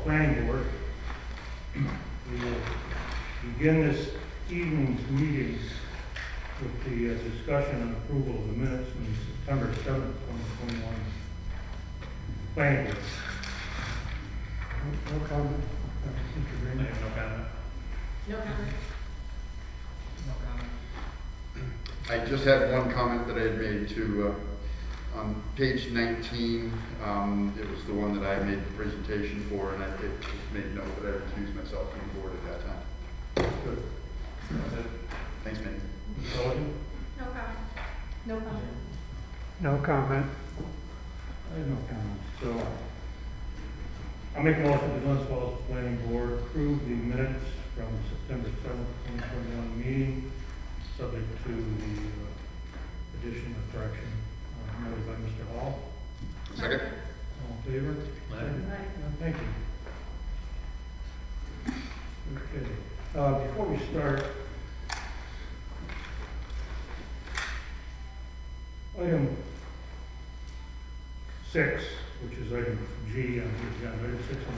Falls Planning Board. We will begin this evening's meeting with the discussion and approval of the minutes from September 7th, 2021 Planning Board. No comment? No comment. No comment. No comment. I just had one comment that I had made to, on page 19, it was the one that I made the presentation for, and I just made note that I recused myself from the board at that time. Good. That's it. Thanks, man. Sullivan? No comment. No comment. No comment. I have no comments. So I'll make a motion the Glens Falls Planning Board approve the minutes from September 7th, 2021 meeting, subject to the addition or correction noted by Mr. Hall. Second? All in favor? Aye. Thank you. Okay. Before we start, item 6, which is item G on the agenda, item 6 on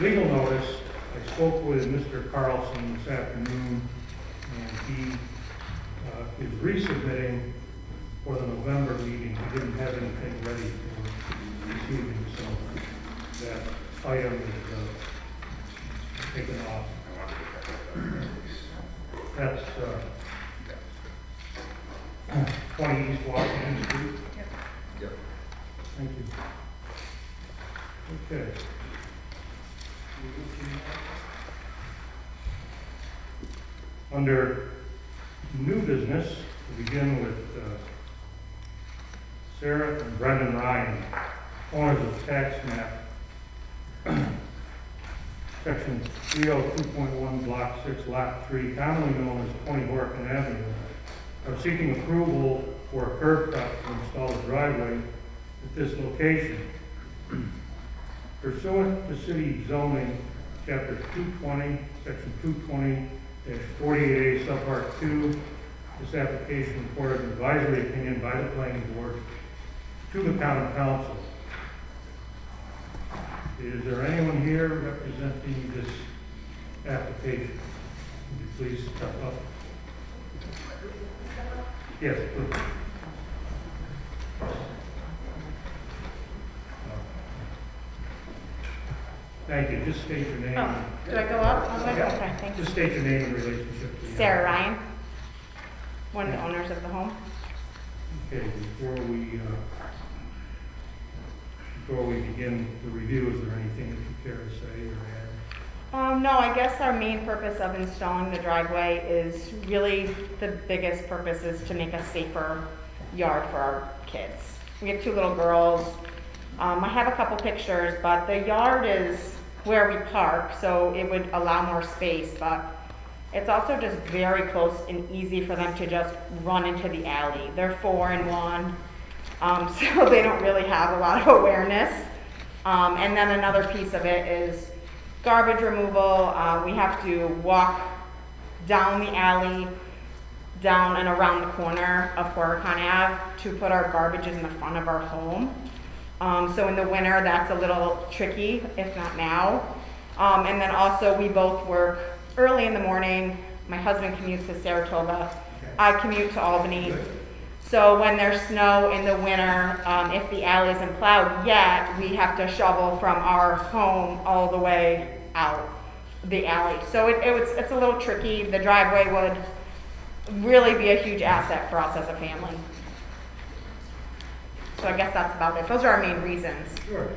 the legal notice. I spoke with Mr. Carlson this afternoon, and he is resubmitting for the November meeting. He didn't have anything ready for this evening, so that item is taken off. That's 20 East Washington Street. Yep. Thank you. Okay. Under new business, we begin with Sarah and Brendan Ryan, owners of tax map, section 302.1, block 6, lot 3, commonly known as 20 Horton Avenue, are seeking approval for a curb cut to install a driveway at this location. Pursuant to city zoning, chapter 220, section 220-48A, subpart 2, this application required an advisory opinion by the planning board to the common council. Is there anyone here representing this application? Would you please step up? Yes, please. Thank you. Just state your name. Oh, did I go up? Okay, Yeah. okay, thank you. Just state your name and relationship to the Sarah Ryan, one of the owners of the home. Okay, before we begin the review, is there anything that you care to say or add? No, I guess our main purpose of installing the driveway is really, the biggest purpose is to make a safer yard for our kids. We have 2 little girls. I have a couple pictures, but the yard is where we park, so it would allow more space, but it's also just very close and easy for them to just run into the alley. They're 4 and 1, so they don't really have a lot of awareness. And then another piece of it is garbage removal. We have to walk down the alley, down and around the corner of Horicon Ave to put our garbages in the front of our home. So in the winter, that's a little tricky, if not now. And then also, we both work early in the morning. My husband commutes to Saratoga. I commute to Albany. So when there's snow in the winter, if the alley isn't plowed yet, we have to shovel from our home all the way out the alley. So it's a little tricky. The driveway would really be a huge asset for us as a family. So I guess that's about it. Those are our main reasons. Sure.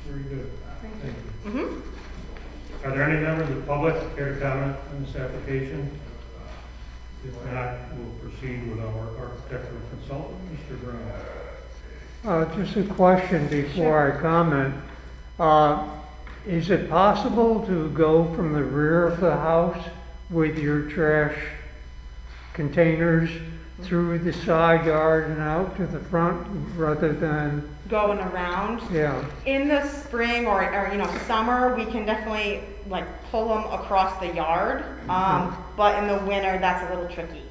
Very good. Thank you. Mm-hmm. Are there any members of the public who care to comment on this application? If not, we'll proceed with our architectural consultant, Mr. Brown. Just a question before I comment. Is it possible to go from the rear of the house with your trash containers through the side yard and out to the front rather than Going around. Yeah. In the spring or summer, we can definitely pull them across the yard. But in the winter, that's a little tricky.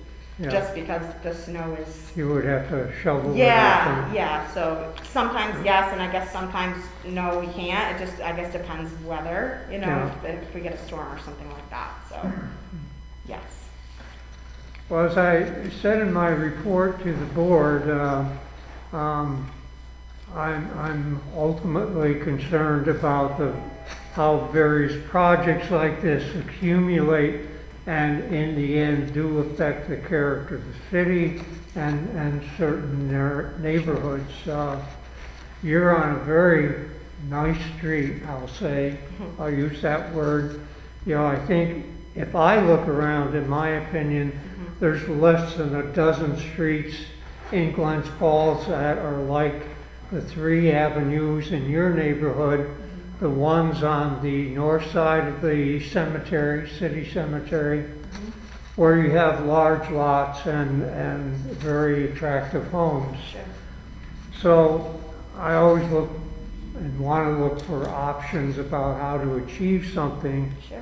Yeah. just because the snow is. You would have to shovel it. Yeah, yeah, so sometimes yes, and I guess sometimes no, we can't. It just, I guess, depends weather, you know, if we get a storm or something like that, so, yes. Well, as I said in my report to the board, I'm ultimately concerned about how various projects like this accumulate and in the end do affect the character of the city and certain neighborhoods. You're on a very nice street, I'll say. I'll use that word. You know, I think if I look around, in my opinion, there's less than a dozen streets in Glens Falls that are like the 3 avenues in your neighborhood, the ones on the north side of the cemetery, city cemetery, where you have large lots and very attractive homes. Sure. So I always look and want to look for options about how to achieve something. Sure.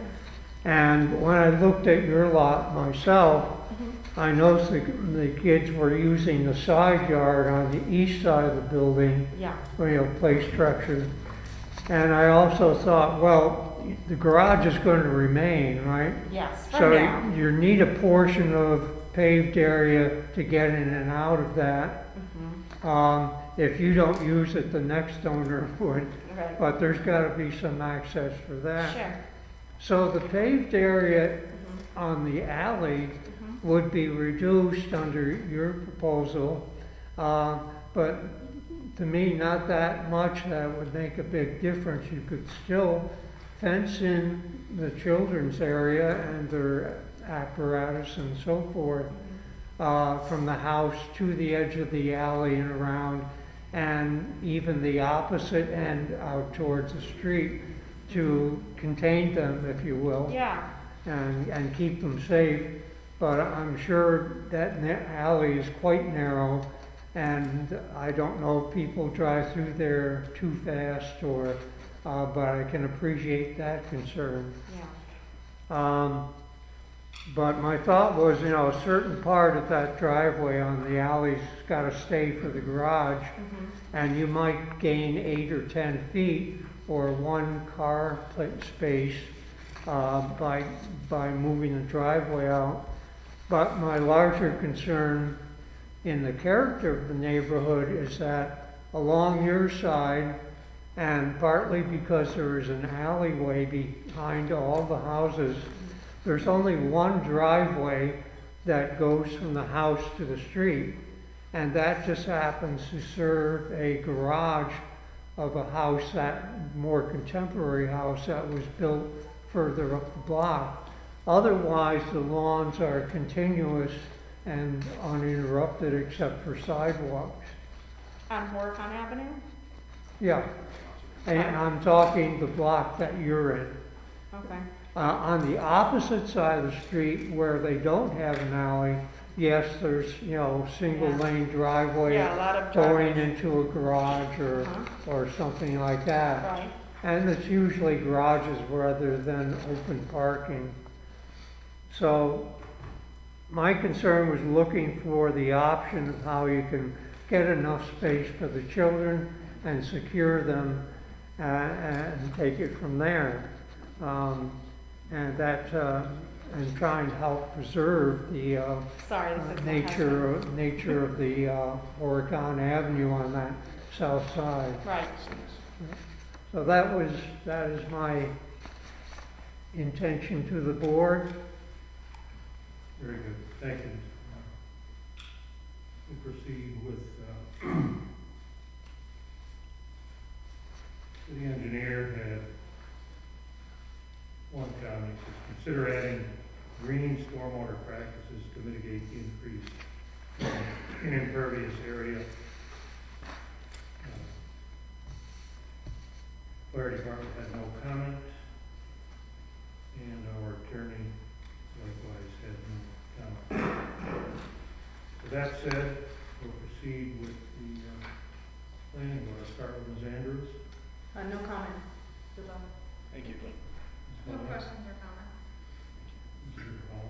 And when I looked at your lot myself, I noticed the kids were using the side yard on the east side of the building, Yeah, you know, play structure. And I also thought, well, the garage is going to remain, right? yes, for So now. you need a portion of paved area to get in and out of that. If you don't use it, the next owner would, Right, but there's got to be some access for that. sure. So the paved area on the alley would be reduced under your proposal, but to me, not that much that would make a big difference. You could still fence in the children's area and their apparatus and so forth from the house to the edge of the alley and around, and even the opposite end out towards the street to contain them, if you will, Yeah, and keep them safe. But I'm sure that alley is quite narrow, and I don't know if people drive through there too fast or, but I can appreciate that concern. yeah. But my thought was, you know, a certain part of that driveway on the alley's got to stay for the garage, and you might gain 8 or 10 feet or 1 car space by moving the driveway out. But my larger concern in the character of the neighborhood is that along your side, and partly because there is an alleyway behind all the houses, there's only one driveway that goes from the house to the street, and that just happens to serve a garage of a house, that more contemporary house that was built further up the block. Otherwise, the lawns are continuous and uninterrupted except for sidewalks. On Horicon Avenue? Yeah, and I'm talking the block that you're in. Okay, On the opposite side of the street where they don't have an alley, yes, there's, you know, single Yeah. lane driveway yeah, a lot of going driveways. into a garage or something like that. Right, And it's usually garages rather than open parking. So my concern was looking for the option of how you can get enough space for the children and secure them and take it from there. And that, and try and help preserve the sorry, this is my husband. nature of the Horicon Avenue on that south side. Right, So that is my intention to the board. Very good, thank you. We proceed with, city engineer had one comment, says, consider adding green stormwater practices to mitigate the increase in impervious area. Fire department had no comment, and our attorney likewise had no comment. With that said, we'll proceed with the planning board. I'll start with Ms. Andrews. no comment. Thank you. Ms. No Lynn, questions or comments? Mr. Hall.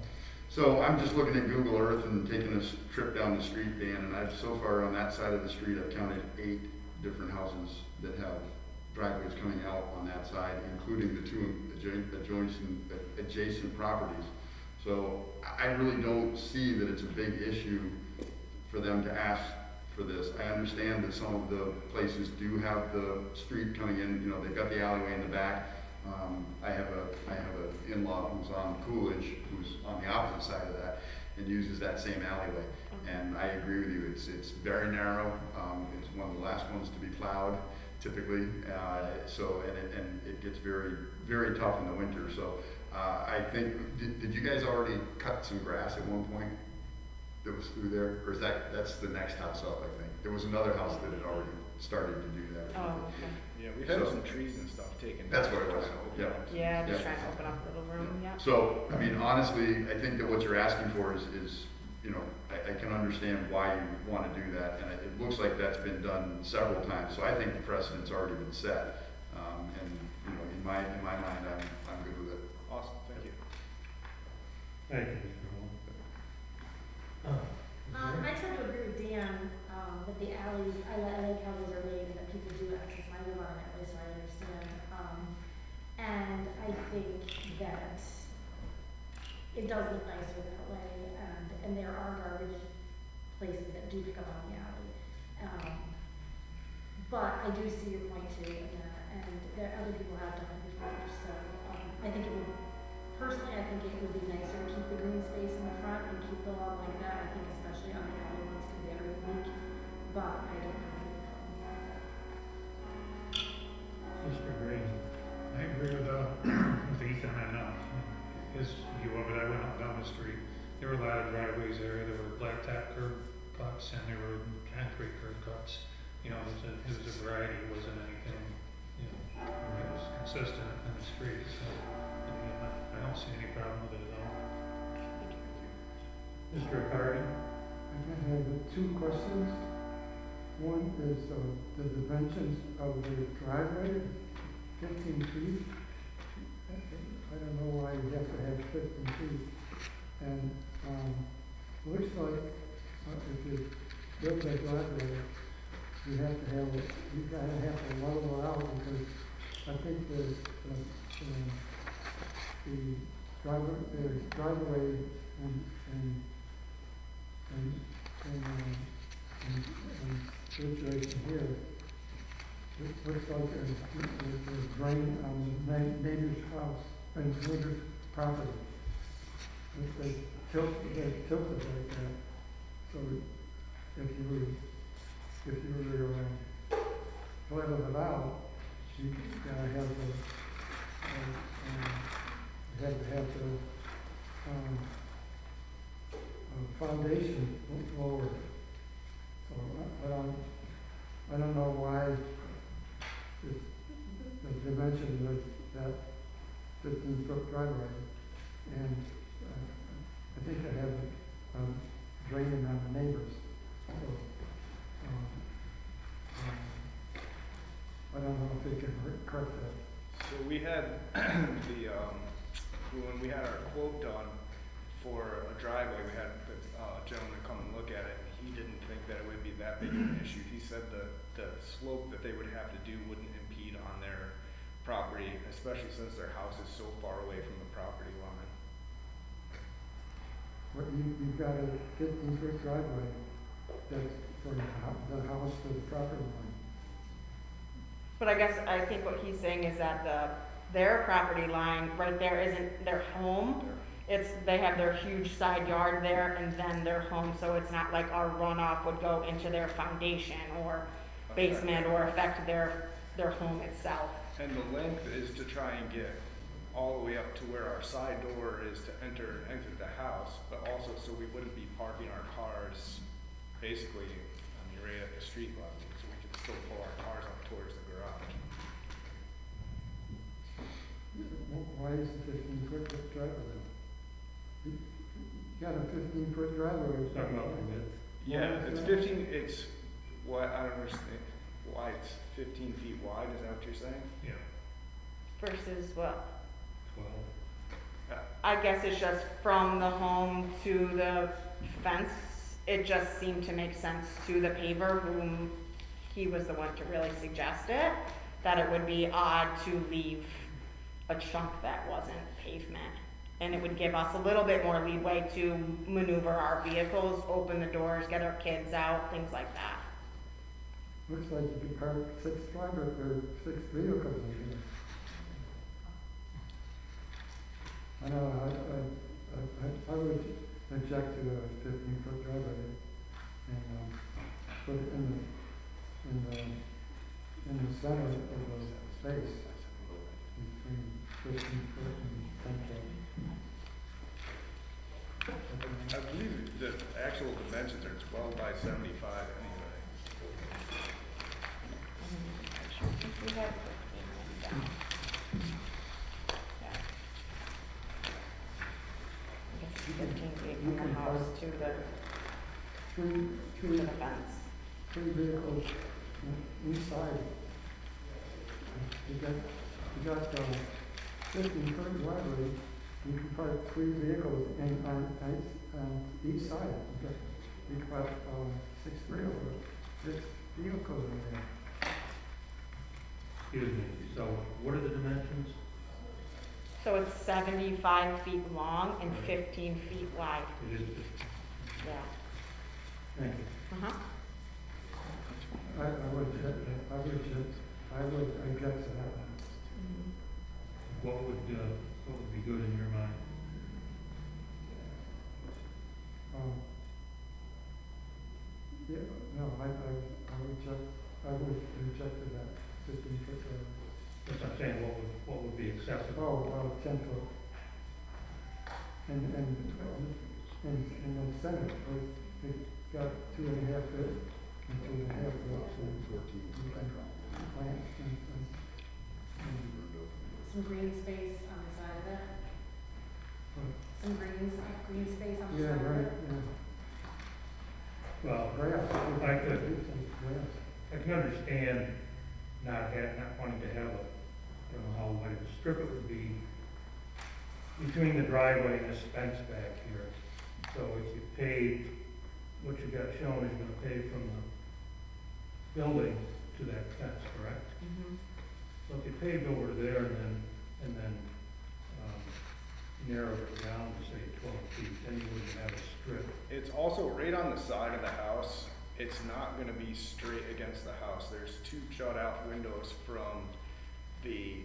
So I'm just looking at Google Earth and taking a trip down the street, Dan, and I've, so far on that side of the street, I've counted 8 different houses that have driveways coming out on that side, including the 2 adjacent properties. So I really don't see that it's a big issue for them to ask for this. I understand that some of the places do have the street coming in, you know, they've got the alleyway in the back. I have an in-law who's on Coolidge, who's on the opposite side of that, and uses that same alleyway. And I agree with you, it's very narrow. It's one of the last ones to be plowed, typically. And it gets very, very tough in the winter. So I think, did you guys already cut some grass at one point that was through there? Or is that's the next house up, I think? There was another house that had already started to do that. Oh, okay. Yeah, we had So- some trees and stuff taken. That's what it was, yeah. Yeah, just Yeah. trying to open up a little room, yeah. So, I mean, honestly, I think that what you're asking for is, you know, I can understand why you want to do that, and it looks like that's been done several times, so I think the precedent's already been set. And, you know, in my mind, I'm good with it. Awesome, thank you. Thank you, Mr. Hall. I tend to agree with Dan, with the alleys. I like how those are made and that people do access. I live on an alley, so I understand. And I think that it does look nicer that way, and there are garbage places that do pick up on the alley. But I do see your point too, and there other people have done it before, so I think it would, personally, I think it would be nicer to keep the green space in the front and keep the lawn like that. I think especially on the alley ones because they are unique, but I don't know. Mr. Green. I agree with Ethan and his view of it. I went up down the street. There were a lot of driveways there. There were blacktop curb cuts and there were concrete curb cuts. You know, it was a variety. It wasn't anything, you know, it was consistent in the street. So, I don't see any problem with it at all. Mr. Accardi. I have 2 questions. One is the dimensions of the driveway, 15 feet. I don't know why you have to have 15 feet. And looks like if you build that driveway, you gotta have to level it out because I think the driveway and situation here, it looks like there's drain on the neighbor's house, and neighbor's property. They tilted like that. So if you were level it out, you gotta have the foundation lower. So I don't know why the dimension of that 15-foot driveway, and I think I have draining on the neighbors. So I don't know if they can correct that. So we had when we had our quote done for a driveway, we had the gentleman come and look at it. He didn't think that it would be that big of an issue. He said the slope that they would have to do wouldn't impede on their property, especially since their house is so far away from the property line. But you've got a 15-foot driveway that's from the house to the property line. But I think what he's saying is that their property line right there isn't their home. They have their huge side yard there and then their home, so it's not like our runoff would go into their foundation or basement or affect their home itself. And the length is to try and get all the way up to where our side door is to enter and exit the house, but also so we wouldn't be parking our cars basically, right at the street level, so we could still pull our cars up towards the garage. Why is it 15-foot driveway? You got a 15-foot driveway. Talking about permits. Yeah, it's 15, it's, what, I don't understand why it's 15 feet wide, is that what you're saying? Yeah. Versus what? 12. I guess it's just from the home to the fence. It just seemed to make sense to the paver, whom he was the one to really suggest it, that it would be odd to leave a chunk that wasn't pavement. And it would give us a little bit more leeway to maneuver our vehicles, open the doors, get our kids out, things like that. Looks like you could park 6 vehicles in here. I know, I would object to a 15-foot driveway and put it in the center of the space between 15 foot and 10 foot. I believe the actual dimensions are 12 by 75 anyway. We had 15 down. Yeah. I guess it's 15 feet from the house to the Three fence. vehicles inside. You got 15-foot driveway. You can park 3 vehicles on each side. You can park 6 vehicles in there. Excuse me, so what are the dimensions? So it's 75 feet long and 15 feet wide. It is, Yeah. thank you. Uh-huh. I would object to that one. What would be good in your mind? Yeah, no, I would reject that 15-foot driveway. That's what I'm saying, what would be acceptable? Oh, 10 foot. And the center, it got 2.5 foot and 2.5 foot. So you can plant and Some green space on the side of it. What? Some green space on the yeah, side of right, it. yeah. Well, Grass. I could, Grass. I can understand not wanting to have I don't know how wide the strip it would be between the driveway and this fence back here. So if you paved, what you got shown is you're gonna pave from the building to that fence, correct? Mhm. So if you paved over there and then narrowed it down to say 12 feet, then you wouldn't have a strip. It's also right on the side of the house. It's not gonna be straight against the house. There's 2 shut-out windows from the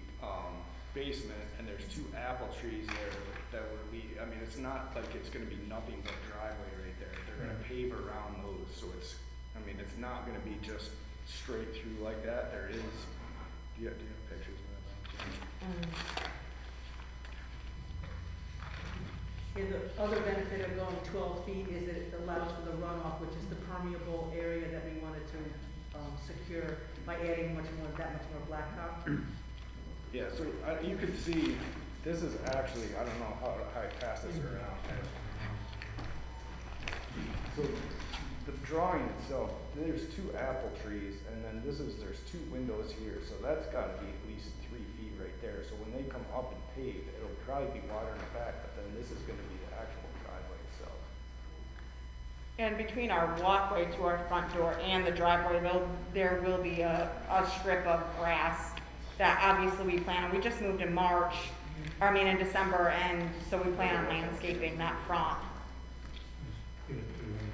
basement, and there's 2 apple trees there that were I mean, it's not like it's gonna be nothing but driveway right there. They're gonna Right. pave around those, so it's not gonna be just straight through like that. There is, do you have pictures of that? Yeah, the other benefit of going 12 feet is that it allows for the runoff, which is the permeable area that we wanted to secure by adding that much more blacktop. Yeah, so you can see, this is actually, I don't know how I pass this around. So the drawing itself, there's 2 apple trees, and then there's 2 windows here, so that's gotta be at least 3 feet right there. So when they come up and pave, it'll probably be water in the back, but then this is gonna be the actual driveway itself. And between our walkway to our front door and the driveway, there will be a strip of grass that obviously we plan on. We just moved in in December, and so we plan on landscaping that front. Get it to green.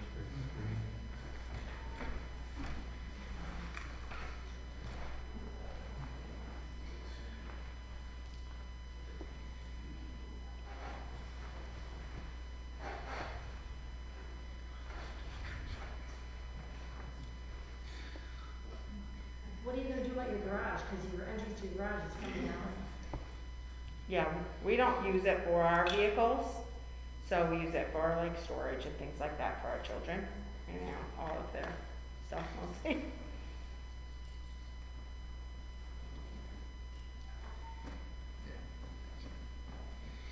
What are you gonna do about your garage? Cause your entrance to your garage is coming down. Yeah, we don't use it for our vehicles, so we use it for like storage and things like that for our children, all of their stuff mostly.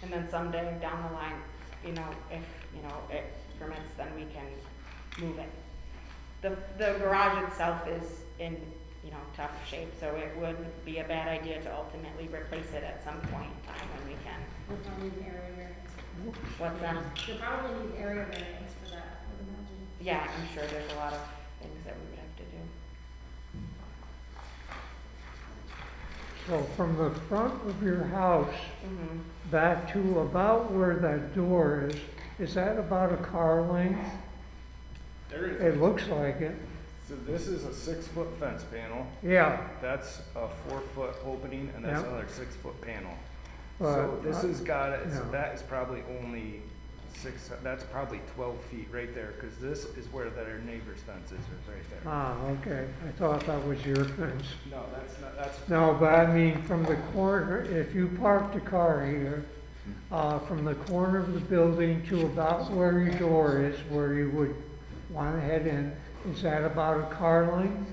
And then someday down the line, if it permits, then we can move it. The garage itself is in, tough shape, so it would be a bad idea to ultimately replace it at some point in time when we can. With our new area What's that? You'll probably need area variance for that, I would imagine. Yeah, I'm sure there's a lot of things that we would have to do. So from the front of your house Mm-hmm. back to about where that door is that about a car length? There is. It looks like it. So this is a 6-foot fence panel. Yeah, That's a 4-foot opening, and that's Yeah. another 6-foot panel. but. So this has got it, so yeah. that is probably only that's probably 12 feet right there, because this is where their neighbor's fence is right there. Ah, okay. I thought that was your fence. No, that's not, that's, No, but I mean, from the corner, if you parked a car here, from the corner of the building to about where your door is, where you would want to head in, is that about a car length?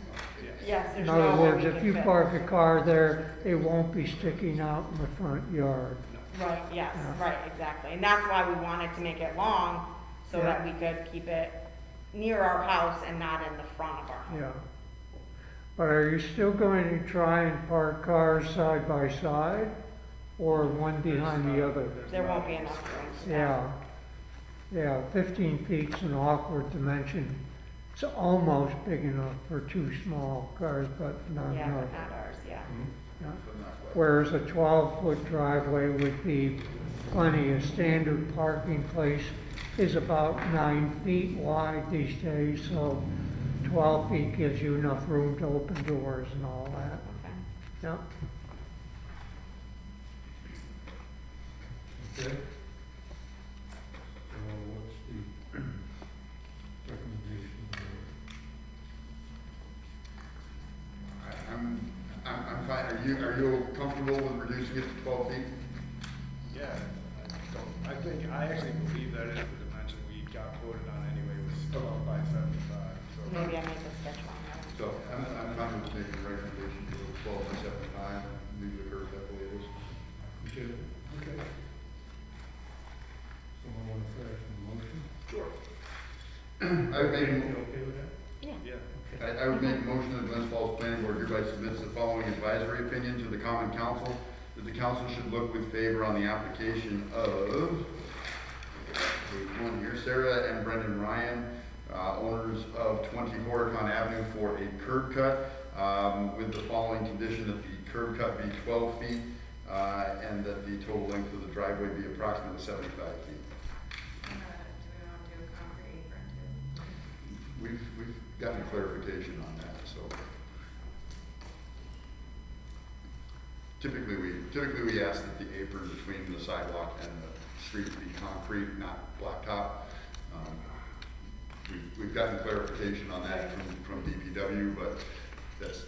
Yes, there's In no other way words, we if can you fit- park a car there, it won't be sticking out in the front yard. Right, yes, Yeah. right, exactly. And that's why we wanted to make it long, so Yeah. that we could keep it near our house and not in the front of our home. Yeah. But are you still going to try and park cars side by side, or one behind the other? There won't be enough room. Yeah, yeah, 15 feet's an awkward dimension. It's almost big enough for 2 small cars, but not Yeah, enough. but not ours, yeah. Yeah. But not quite. Whereas a 12-foot driveway would be plenty. A standard parking place is about 9 feet wide these days, so 12 feet gives you enough room to open doors and all that. Okay. Yeah. Okay. So what's the recommendation? I'm fine. Are you comfortable with reducing it to 12 feet? yeah, I think, I actually believe that is the dimension we got quoted on anyway, was 12 by 75, so. Maybe I made the sketch wrong. So I'm fine with making a recommendation to go 12 by 75, leave the curve that way it is. Okay. Okay. Someone want to flash the motion? Sure. I would make, You okay with that? Yeah. Yeah. I would make a motion that Glens Falls Planning Board hereby submits the following advisory opinion to the common council, that the council should look with favor on the application of, page 1 here, Sarah and Brendan Ryan, owners of 20 Horicon Avenue for a curb cut, with the following condition, that the curb cut be 12 feet, and that the total length of the driveway be approximately 75 feet. Do we want to do a concrete apron too? We've gotten clarification on that, so. Typically we ask that the apron between the sidewalk and the street be concrete, not blacktop. We've gotten clarification on that from DPW, but that's,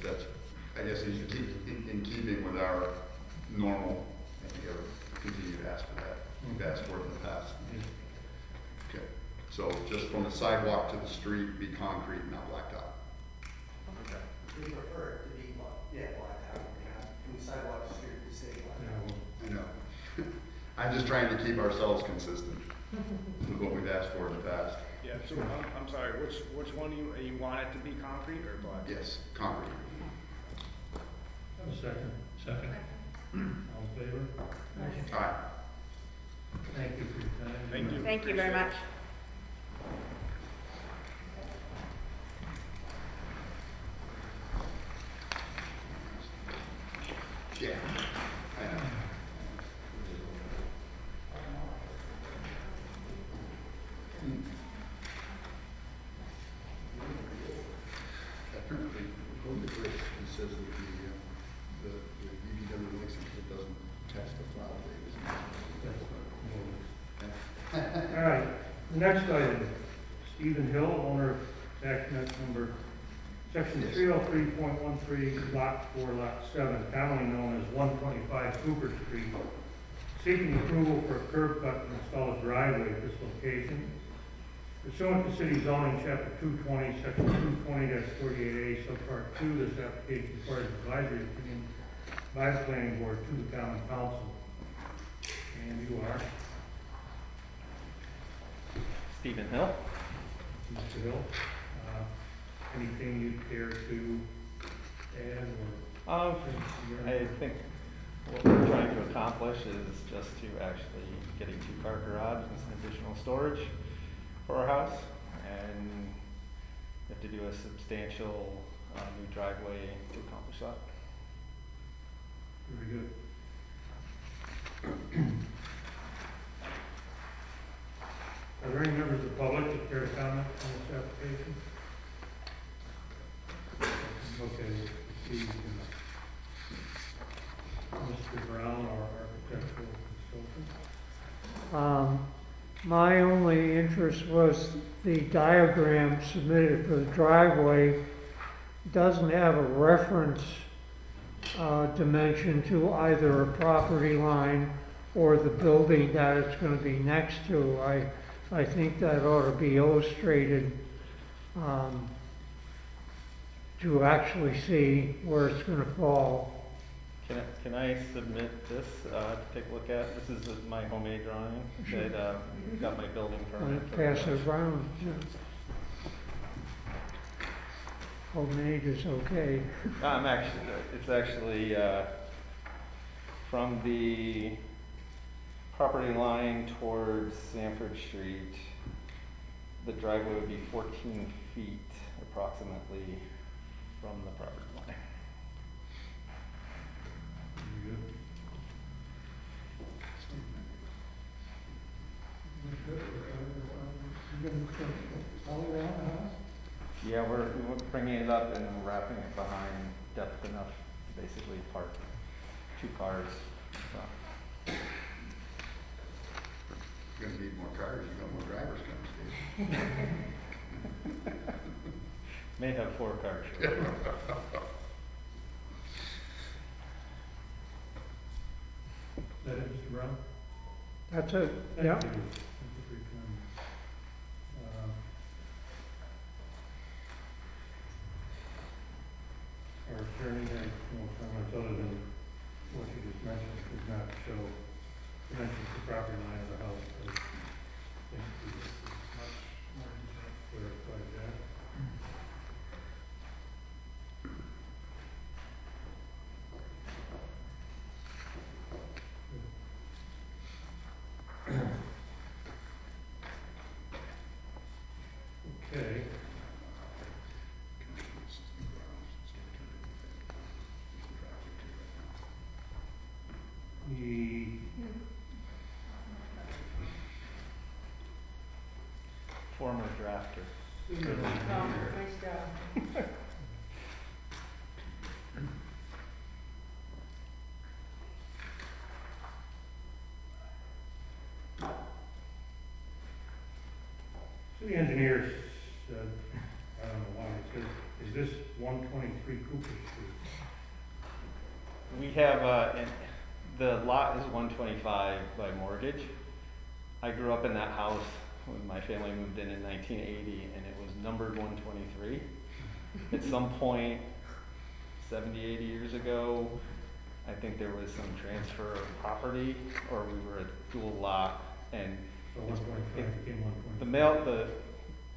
I guess, in keeping with our normal, and we ever continue to ask for that. We've asked for it in the past. Okay, so just from the sidewalk to the street, be concrete, not blacktop. Okay. We prefer it to be, blacktop, from the sidewalk to street to city Yeah, line. well, I know. I'm just trying to keep ourselves consistent with what we've asked for in the past. Yeah, so I'm sorry, which one you want it to be concrete or black? Yes, concrete. have a second. Second. All in favor? All right. Thank you for your time. Thank you. Thank you very much. Yeah, I know. Apparently, according to Chris, it says that the DPW likes it because it doesn't test the file data. All right, the next item, Stephen Hill, owner of tax map number, section Yes. 303.13, lot 4, lot 7, commonly known as 125 Cooper Street, seeking approval for a curb cut and install a driveway at this location. Pursuant to city zoning, chapter 220, section 220-48A, subpart 2, this application requires advisory opinion by the planning board to the common council. And you are, Stephen Hill. Mr. Hill. Anything you care to add or? I think what we're trying to accomplish is just to actually get a two-car garage and some additional storage for our house. And we have to do a substantial new driveway to accomplish that. Very good. Are there any members of the public that care to comment on this application? Okay, we'll see, Mr. Brown, our architectural consultant. My only interest was the diagram submitted for the driveway doesn't have a reference dimension to either a property line or the building that it's going to be next to. I think that ought to be illustrated to actually see where it's going to fall. Can I submit this to take a look at? This is my homemade drawing that got my building permit. Pass it around. Yeah. Homemade is okay. It's actually from the property line towards Sanford Street. The driveway would be 14 feet approximately from the property line. Very good. You gonna put all around the house? Yeah, we're bringing it up and wrapping it behind depth enough to basically park 2 cars. So. You're gonna need more cars, you got more drivers coming, May have 4 cars. Is that it, Mr. Brown? That's it. Thank Yeah. you. Thank you for your comment. Our attorney had no comments other than what you just mentioned, does not show dimensions the property line of the house. I think we clarified that. Okay. The Former drafter. Nice job. city engineer said, I don't know why, it says, is this 123 Cooper Street? We have, the lot is 125 by mortgage. I grew up in that house when my family moved in 1980, and it was numbered 123. At some point, 70, 80 years ago, I think there was some transfer of property, or we were a dual lot, and So 125 became 123.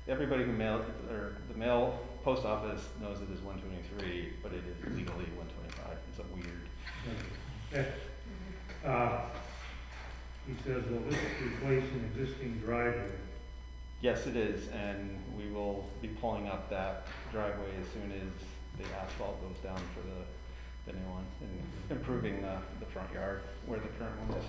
everybody who mailed, or the mail post office knows it is 123, but it is legally 125. It's a weird. Okay. He says, will this replace an existing driveway? Yes, it is, and we will be pulling up that driveway as soon as the asphalt goes down for the new one, and improving the front yard where the current one is.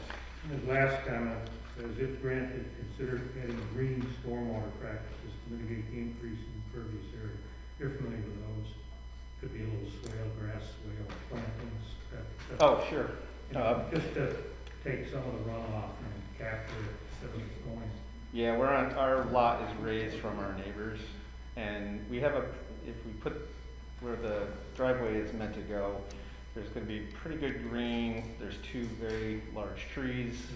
His last comment says, if granted, consider adding green stormwater practices to mitigate the increase in impervious area. You're familiar with those? Could be a little swale, grass swale, plantings, that. Oh, sure. You know, just to take some of the runoff and capture it instead of going. Yeah, our lot is raised from our neighbors, and we have if we put where the driveway is meant to go, there's gonna be pretty good green, there's 2 very large trees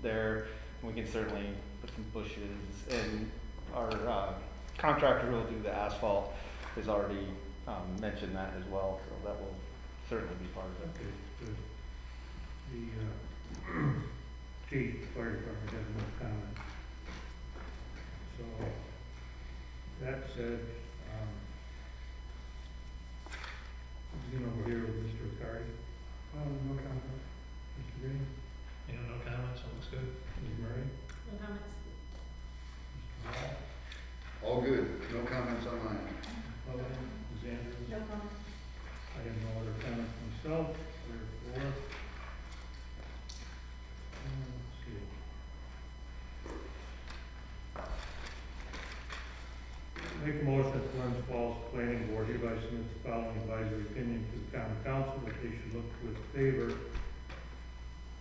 there, and we can certainly put some bushes, and our contractor who will do the asphalt has already mentioned that as well, so that will certainly be part of it. Okay, good. The chief, fire department has no comment. So, that said, I'm over here with Mr. Riccardi. No comment. Make a motion that Glens Falls Planning Board hereby submits the following advisory opinion to the common council that they should look with favor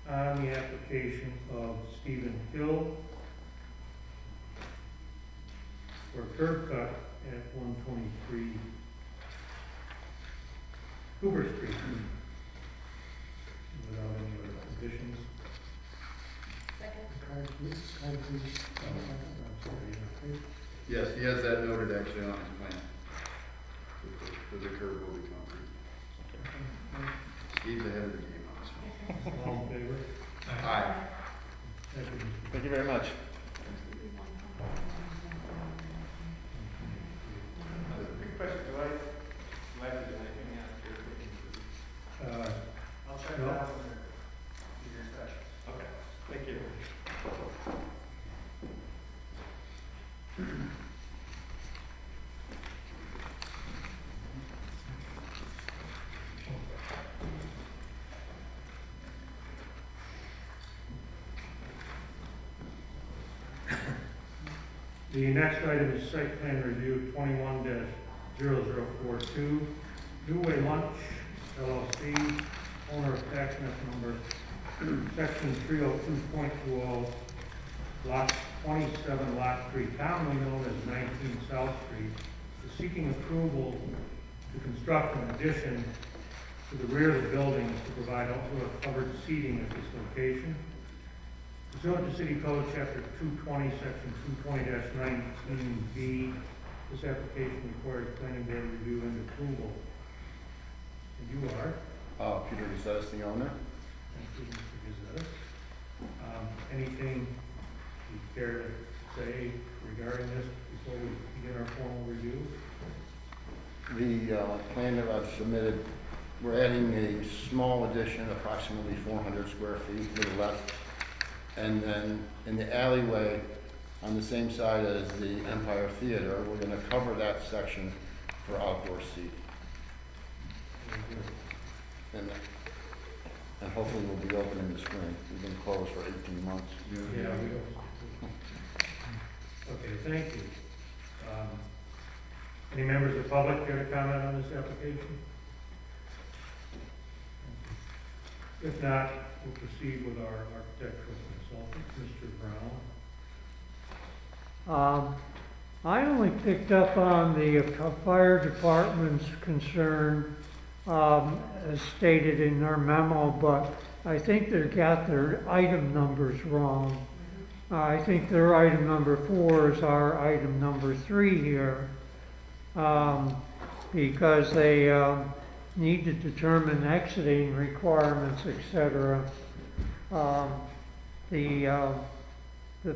on the application of Stephen Hill for a curb cut at 123 Hoover Street without any other conditions. Yes, he has that noted actually on his plan. That the curb will be concrete. Steve's ahead of the game on this one. All in favor? Aye. Thank you, Mr. Thank you very much. Quick question, do I have to do anything after? I'll check No. it out when you're inspection. Okay, thank you. The next item is site plan review 21-0042, New Way Lunch LLC, owner of tax map number, section 302.20, lot 27, lot 3, commonly known as 19 South Street, is seeking approval to construct an addition to the rear of the building to provide outdoor covered seating at this location. Pursuant to City Code, Chapter 220, Section 220-19B, this application requires planning board review and approval. And you are? Peter Gazettis, the owner. Thank you, Mr. Gazettis. Anything you care to say regarding this before we begin our formal review? The plan that I've submitted, we're adding a small addition, approximately 400 square feet to the left. And then in the alleyway, on the same side as the Empire Theater, we're going to cover that section for outdoor seating. And hopefully we'll be open in the spring. We've been closed for 18 months. Yeah, we don't. Okay, thank you. Any members of the public care to comment on this application? If not, we'll proceed with our architectural consultant, Mr. Brown. I only picked up on the fire department's concern, as stated in their memo, but I think they got their item numbers wrong. I think their item number 4 is our item number 3 here, because they need to determine exiting requirements, etc. The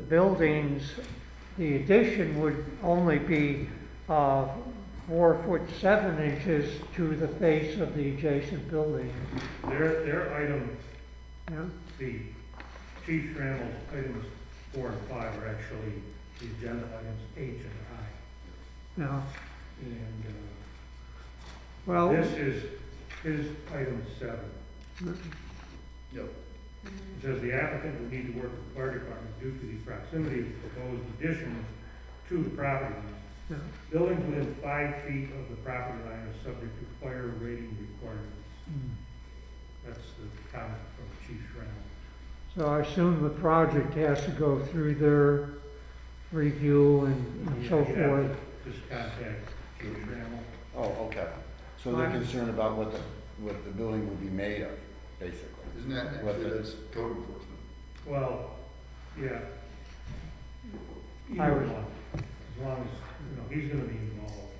buildings, the addition would only be 4 foot 7 inches to the face of the adjacent building. Their item, Yeah. the Chief Randall's items 4 and 5 are actually the agenda items H and I. Yeah. And Well, this is his item 7. Yep. It says the applicant would need to work with the fire department due to the proximity of proposed additions to the property line. yeah. Buildings within 5 feet of the property line are subject to fire rating requirements. That's the comment from Chief Randall. So I assume the project has to go through their review and so You have to forth. just contact Chief Randall. Oh, okay. So they're concerned about what the building will be made of, basically. Isn't that actually, that's code enforcement? Well, yeah. I Either was- one, as long as, he's gonna be involved.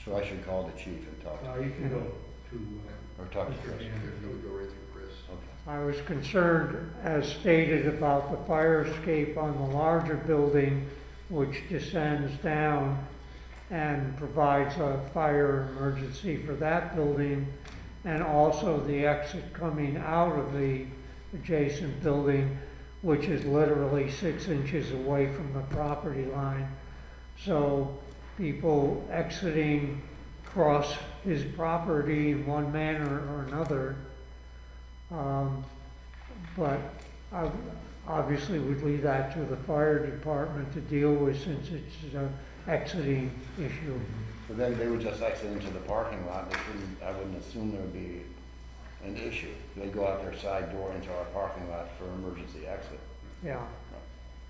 So I should call the chief and talk to You can go to, or talk to Mr. Chris. Gander. It would go right through Chris. Okay. I was concerned, as stated, about the fire escape on the larger building, which descends down and provides a fire emergency for that building, and also the exit coming out of the adjacent building, which is literally 6 inches away from the property line. So people exiting across his property in one manner or another. But I obviously would leave that to the fire department to deal with, since it's exiting issue. But then they would just exit into the parking lot, they shouldn't, I wouldn't assume there would be an issue. They go out their side door into our parking lot for emergency exit, Yeah,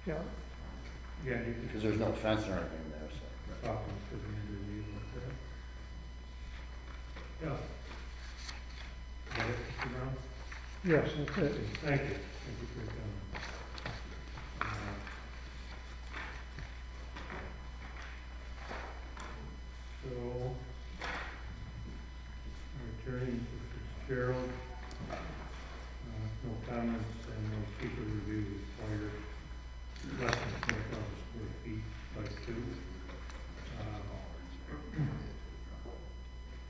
yeah. Yeah, you because there's no fence or anything there, so. can talk to Mr. Vander about that. Yeah. Is that it, Mr. Brown? Yes, that's it. Thank you. Thank you for your comment. So, our attorney, Mr. Fitzgerald, no comments and no secret review required. Less than 4,000 square feet by 2.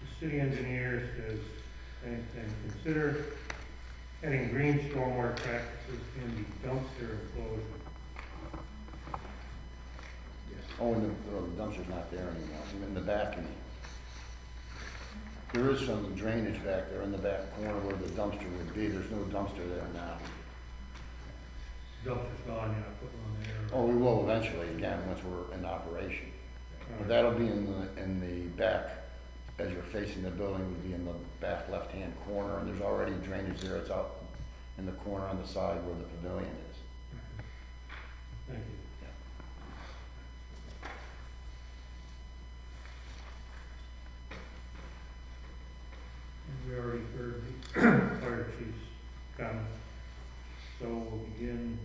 The city engineer says, and consider adding green stormwater practices in the dumpster enclosure. Oh, and the dumpster's not there anymore, even in the back. And there is some drainage back there in the back corner where the dumpster would be. There's no dumpster there now. Dumpster's gone, you're not putting one there. Oh, we will eventually, again, once we're in operation. But that'll be in the back, as you're facing the building, would be in the back left-hand corner, and there's already drainage there. It's out in the corner on the side where the pavilion is. Thank you. And we already heard the fire chief's comments. So we'll begin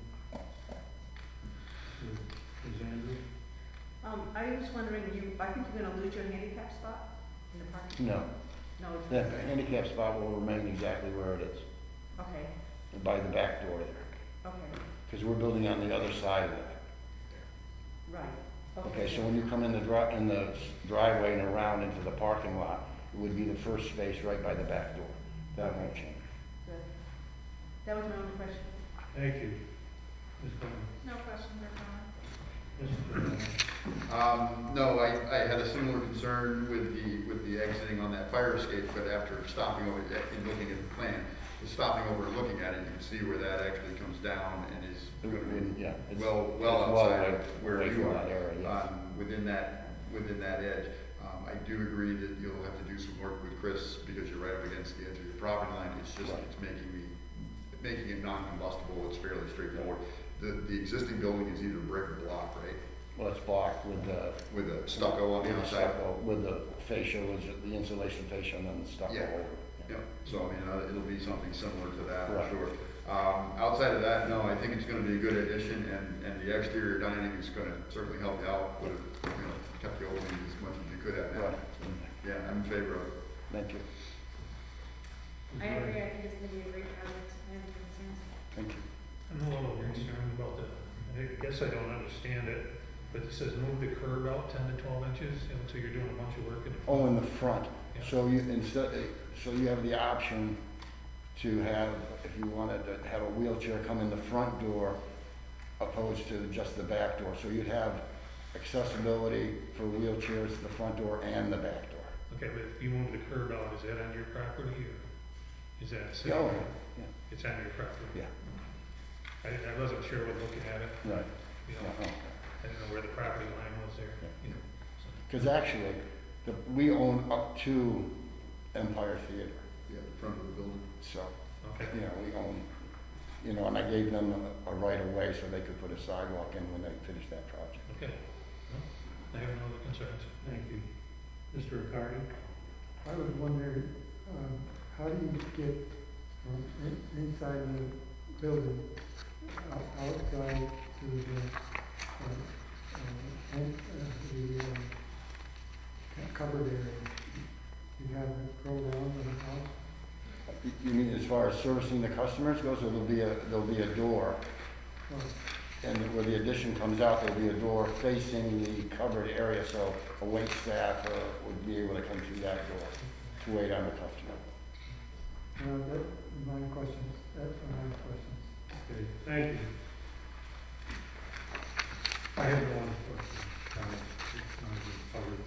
with Ms. Andrews. I was wondering, I think you're gonna lose your handicap spot in the parking? No, No, it's. that handicap spot will remain exactly where it is, Okay, by the back door there, okay, because we're building on the other side of that. right. Okay, so when you come in the driveway and around into the parking lot, it would be the first space right by the back door. That won't change. Good. That was my only question. Thank you. Ms. Bowman. No questions or comments? No, I had a similar concern with the exiting on that fire escape, but after stopping over and looking at the plan, stopping over and looking at it, you can see where that actually comes down and is Yeah. it's- well it's outside of away- where away you from are, that area, yes. within that edge. I do agree that you'll have to do some work with Chris, because you're right up against the edge of your property line. It's just, Right. it's making it non-combustible. It's fairly straightforward. The existing building is either brick or block, right? Well, it's blocked with the. With a stucco on the with outside. stucco, With the fascia, the insulation fascia, and then the stucco Yeah. over it. Yeah, so I mean, it'll be something similar to that, Right. for sure. Outside of that, no, I think it's gonna be a good addition, and the exterior dining is gonna certainly help you out, would have, kept the opening as much as you could have now. Right. Yeah, I'm in favor of it. Thank you, I agree, I think it's gonna be a great project, I have no concerns. thank you. I'm a little concerned about I guess I don't understand it, but it says move the curb out 10 to 12 inches, and so you're doing a bunch of work in the front. Oh, in the front, Yeah. so you have the option to have, if you wanted to have a wheelchair come in the front door opposed to just the back door, so you'd have accessibility for wheelchairs to the front door and the back door. Okay, but if you move the curb out, is that on your property, or is that city? Oh, yeah, It's on your property? yeah, I wasn't sure when looking at it, right. you know, Yeah, I didn't know where the property line was there, you know, so. because actually, we own up to Empire Theater, Yeah, the front of the building. so, Okay, we own, and I gave them a right of way so they could put a sidewalk in when they finish that project. okay. Well, I have no other concerns. Thank you. Mr. Riccardi? I was wondering, how do you get from inside the building outside to the covered area? You have it go around the house? You mean as far as servicing the customers goes, or there'll be a door, Or and where the addition comes out, there'll be a door facing the covered area, so a wait staff would be able to come through that door to wait on the customer. that's my questions, that's my questions. Okay, thank you. I have no other questions, comments, it's not been covered.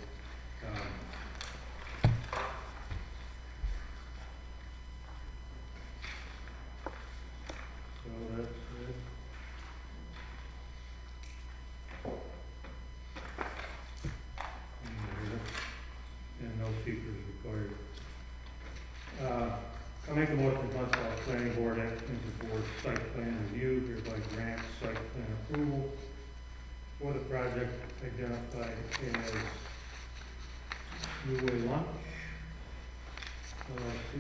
So that's it. site plan review, hereby grant site plan approval for the project identified as New Way Lunch, LLC,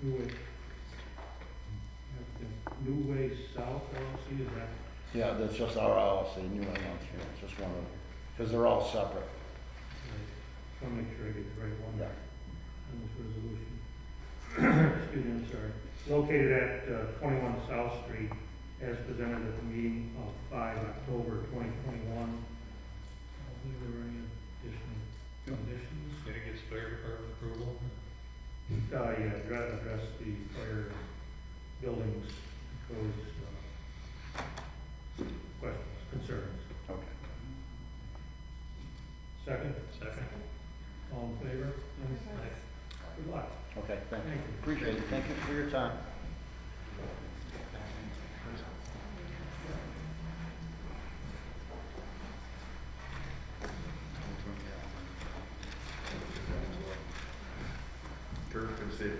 New Way South LLC, is that? Yeah, that's just our LLC, New England, yeah, it's just one of them, because they're all separate. Right. I want to make sure I get the right one Yeah. on this resolution. Excuse me, I'm sorry. Located at 21 South Street, as presented at the meeting of 5 October 2021. Are there any additional conditions? Did it get fire department approval? Yeah, address the fire buildings codes, questions, concerns. Okay. Second, Second. all in favor? Aye. Good luck. Okay, thank you. Thank you. Appreciate it. Thank you for your time. Kurt, good to see you.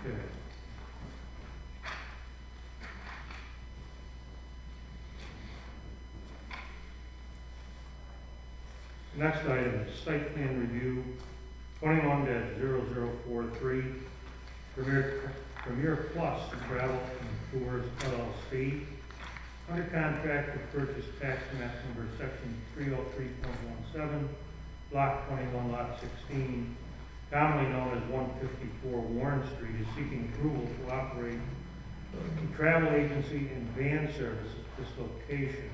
Okay. Next item is site plan review 21-0043, Premier Plus Travel and Tours LLC. Under contract to purchase tax map number section 303.17, block 21, lot 16, commonly known as 154 Warren Street, is seeking approval to operate a travel agency and van service at this location.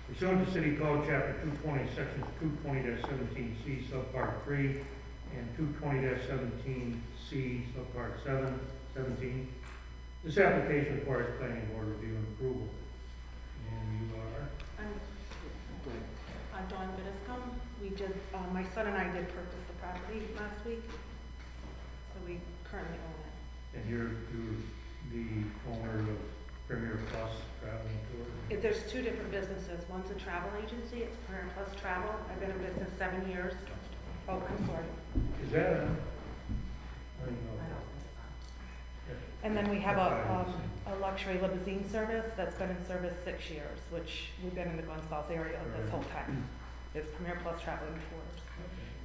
Pursuant to City Code, Chapter 220, Sections 220-17C, Subpart 3, and 220-17C, Subpart 17, this application requires planning board review and approval. And you are? I'm Dawn Bittiscombe. We did, my son and I did purchase the property last week, so we currently own it. And you're the owner of Premier Plus Travel and Tours? There's two different businesses. One's a travel agency, it's Premier Plus Travel. I've been in business 7 years. Oh, I'm sorry. Is that a? I don't know. And then we have a luxury limousine service that's been in service 6 years, which we've been in the Glens area this whole time. It's Premier Plus Travel and Tours.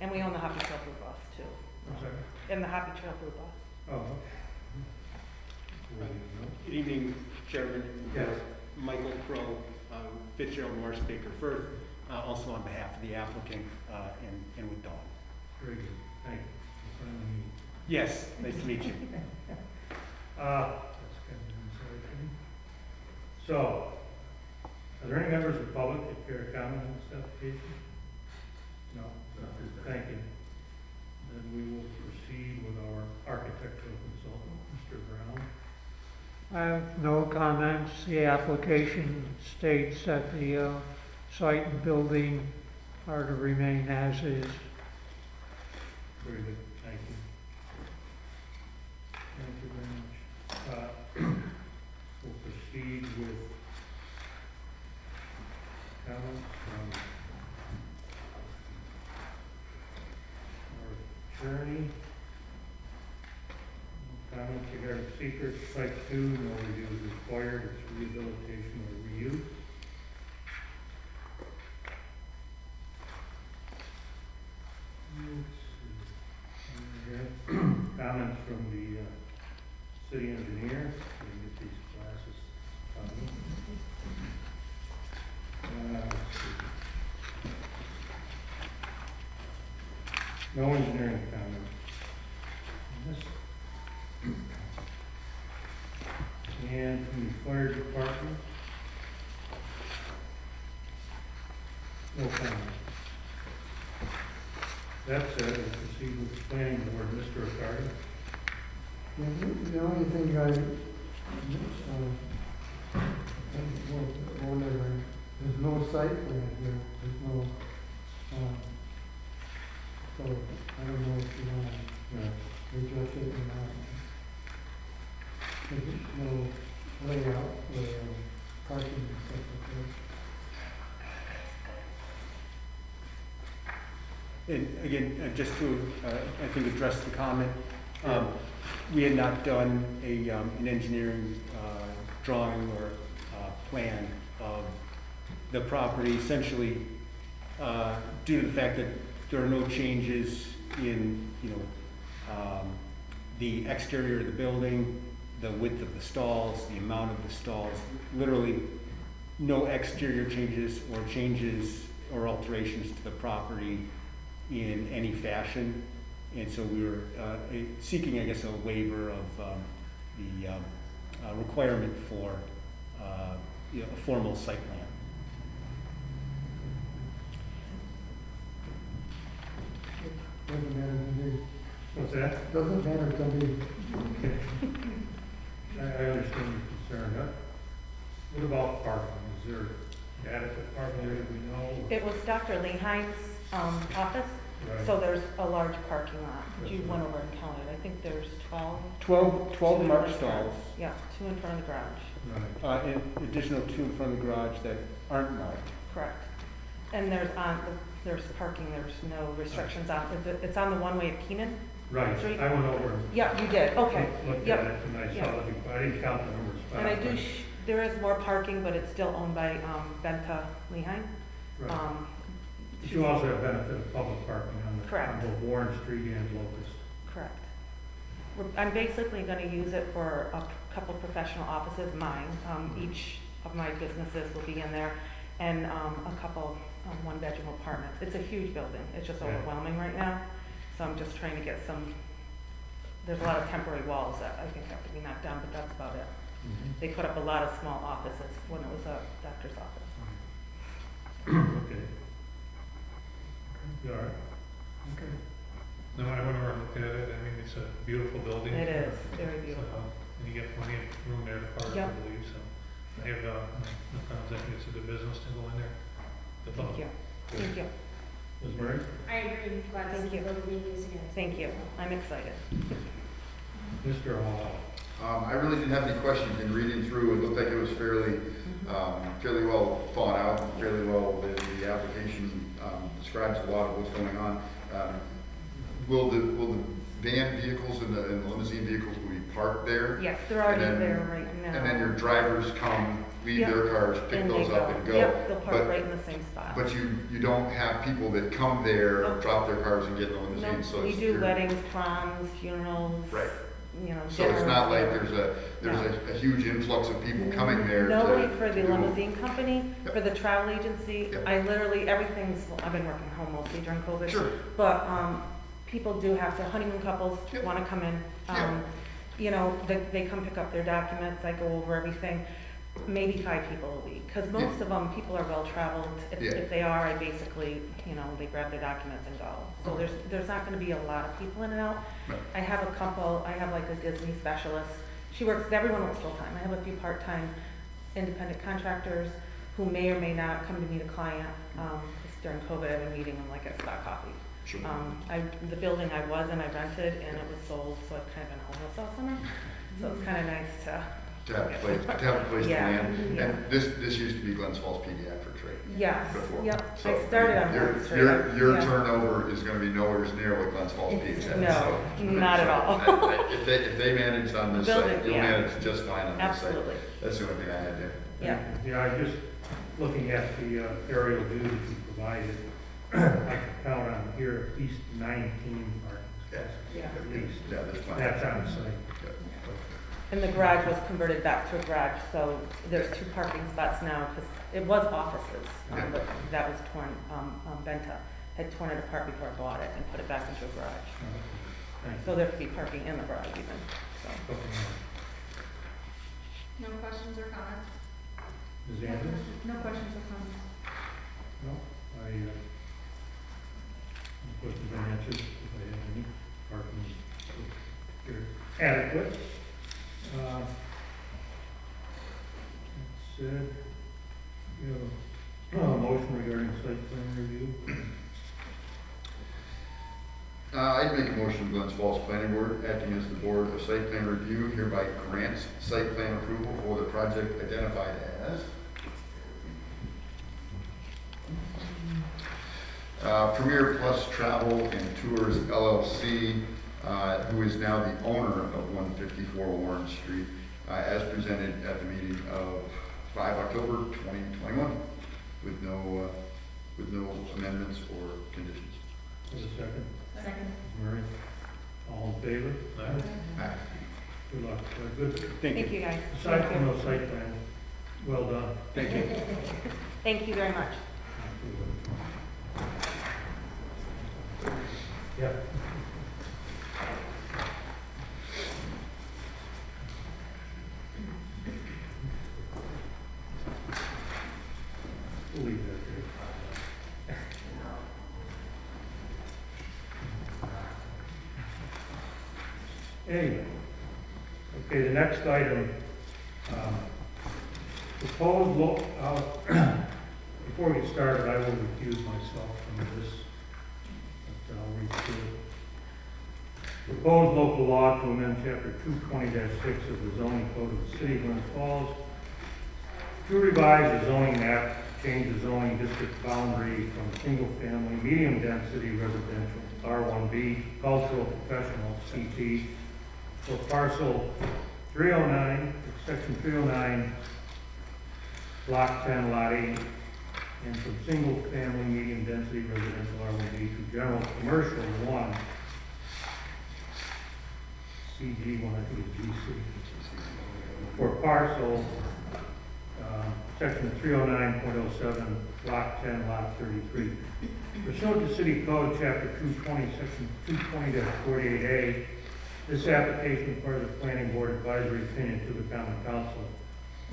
And we own the Happy Trail Blue Bus too. I'm sorry? And the Happy Trail Blue Bus. Oh, okay. Good evening, Chairman. Yes. Michael Crow, Fitzgerald Morris Baker Firth, also on behalf of the applicant and with Dawn. Very good, thank you. Finally meeting. Yes, nice to meet you. That's kind of inside thing. So, are there any members of the public that care to comment on this application? No? Thank you. Then we will proceed with our architectural consultant, Mr. Brown. I have no comments. The application states that the site and building are to remain as is. Very good, thank you. Thank you very much. We'll proceed with comments from our attorney. Comments regarding seeker, site 2, no review is required, it's rehabilitation or reuse. Comments from the city engineer, we can get these glasses let's see. No engineering comments. And from the fire department, no comment. That said, we'll proceed with the planning board, Mr. Ricardo. The only thing I, wondering, there's no site plan here, there's no, so I don't know if you want to address it or not. There's no layout for parking and stuff like that. And again, just to, I think, address the comment, we had not done an engineering drawing or plan of the property, essentially due to the fact that there are no changes in, the exterior of the building, the width of the stalls, the amount of the stalls, literally no exterior changes or alterations to the property in any fashion. And so we were seeking, I guess, a waiver of the requirement for a formal site plan. Doesn't matter to me. What's that? Doesn't matter to me. Okay. I understand your concern, huh? What about parking? Is there adequate parking there that we know? It was Dr. Lehine's office, Right. so there's a large parking lot. You went over and counted, I think there's 12. 12 Two in marked front of the stalls, garage. Yeah, 2 in front of the garage, Right. an additional 2 in front of the garage that aren't marked. correct. And there's parking, there's no restrictions on, it's on the one-way of Keenan? Right, Street? I went over and Yeah, you did, okay. looked at Yep. it and I saw that, I didn't count the number of spots. And I do, but- there is more parking, but it's still owned by Benta Lehine. Right. But she's- you also have benefit of public parking on Correct. both Warren Street and Locust. Correct. I'm basically gonna use it for a couple professional offices, mine. Each of my businesses will be in there, and a couple one-bedroom apartments. It's a huge building. It's just Yeah. overwhelming right now. So I'm just trying to get there's a lot of temporary walls that I think have to be knocked down, but that's about it. They put up a lot of small offices when it was a doctor's office. Okay. You all right? Okay. No, I went over and looked at it, I mean, it's a beautiful building. It is, very beautiful. And you get plenty of room there to park, I Yep. believe, so. I have, no problems, I think it's a good business to go in there. Good luck. Thank you. Thank you. Ms. Murray? I agree, glad to Thank see you. both of these again. Thank you. I'm excited. Mr. Hall? I really didn't have any questions in reading through. It looked like it was fairly well thought out, fairly well, the application describes a lot of what's going on. Will the van vehicles and the limousine vehicles will be parked there? Yes, they're already And then- there right now. And then your drivers come, leave Yep. their cars, pick And those they up and go? Yep, they'll park But- right in the same spot. But you don't have people that come there, Nope. drop their cars and get in the No, limousine, so we it's. do you're- weddings, proms, funerals. Right. So dinners. it's not like there's No. a huge influx of people coming there to. Nobody for the to do- limousine company, Yep. for the travel agency, Yep. I literally, everything's, I've been working home mostly during COVID. Sure. But, people do have to, honeymoon couples Yep. wanna come in. Yep. They come pick up their documents, I go over everything, maybe 5 people a week. Cause most of them, people are well-traveled. Yeah. If they are, I basically, they grab their documents and go. So Okay. there's not gonna be a lot of people in and out. Right. I have a couple, I have like a Disney specialist. She works, everyone works full-time. I have a few part-time independent contractors who may or may not come to meet a client. 'Cause during COVID, I've been meeting them like at Spot Coffee. Sure. The building I was in, I rented and it was sold, so I've kind of been homeless all summer. So it's kind of nice to. To have a place to Yeah, land. yeah. And this used to be Glens Falls Pediatrics, right? Yes, Before. yep. So, I started on your- Warren Street. Your Yeah. turnover is gonna be nowhere near what Glens Falls Peds had. No, so- not at all. If they managed on this Building, site, you'll yeah. manage just fine on this site. Absolutely. That's the only thing I had there. Yeah. Yeah, I just, looking at the aerial view that you provided, I can count on here at least 19 parking spots. Yeah. At least. Yeah, there's plenty. That's on site. Yeah. And the garage was converted back to a garage, so there's 2 parking spots now, because it was offices, Yeah. but that was torn, Benta had torn it apart before I bought it and put it back into a garage. Thank So there could be parking in the garage even, so. you. No questions or comments? Ms. Andrews? No questions or comments? No, questions been answered, if I have any, parking. they're adequate. That's it. You know, a motion regarding site plan review. I'd make a motion, Glens Falls Planning Board, acting as the board of site plan review, hereby grants site plan approval for the project identified as Premier Plus Travel and Tours LLC, who is now the owner of 154 Warren Street, as presented at the meeting of 5 October 2021, with no amendments or conditions. Have a second? Second. Murray? All in favor? Aye. Good luck. Good. Thank you, guys. Aside from those site plan, well done. Thank you. Thank you very much. Yeah. We'll leave that there. Anyway, okay, the next item, proposed before we get started, I will recuse myself from this, but I'll read through it. Proposed local law to amend chapter 220-6 of the zoning code of the city of Glens Falls to revise the zoning map, change the zoning district boundary from single-family, medium-density residential, R1B, cultural, professional, CT, for parcel 309, section 309, block 10, lot 8, and from single-family, medium-density residential R1B to general commercial 1, CG1, I think it's GC, for parcel section 309.07, block 10, lot 33. Pursuant to City Code, chapter 220, section 220-48A, this application is part of the planning board advisory opinion to the common council.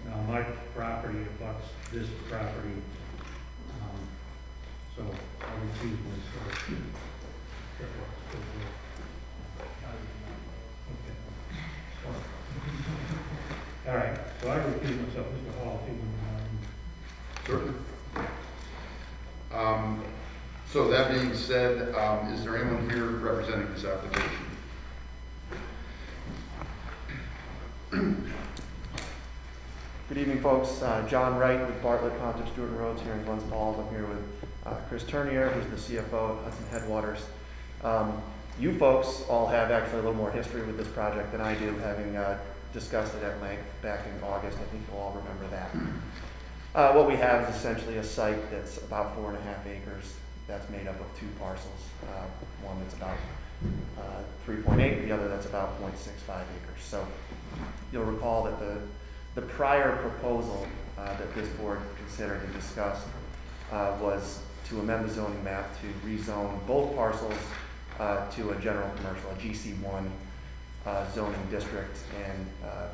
Now, my property abuts this property, so I'll recuse myself. Okay. All right, so I recuse myself, Mr. Hall, if you Certainly. So that being said, is there anyone here representing this application? Good evening, folks. John Wright with Bartlett, Compton, Stewart and Rhodes here in Glens Falls. I'm here with Chris Turnier, who's the CFO of Hudson Headwaters. You folks all have actually a little more history with this project than I do, having discussed it at length back in August. I think you'll all remember that. What we have is essentially a site that's about 4.5 acres that's made up of two parcels. One that's about 3.8, the other that's about 0.65 acres. So you'll recall that the prior proposal that this board considered and discussed was to amend the zoning map to rezone both parcels to a general commercial, a GC1 zoning district. And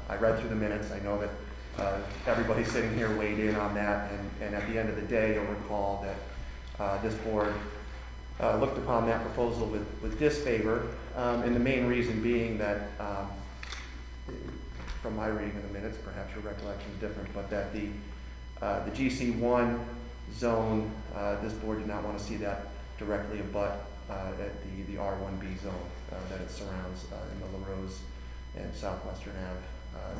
I read through the minutes. I know that everybody sitting here weighed in on that, and at the end of the day, you'll recall that this board looked upon that proposal with disfavor, and the main reason being that, from my reading of the minutes, perhaps your recollection is different, but that the GC1 zone, this board did not want to see that directly abut at the R1B zone that it surrounds in the LaRose and Southwestern Ave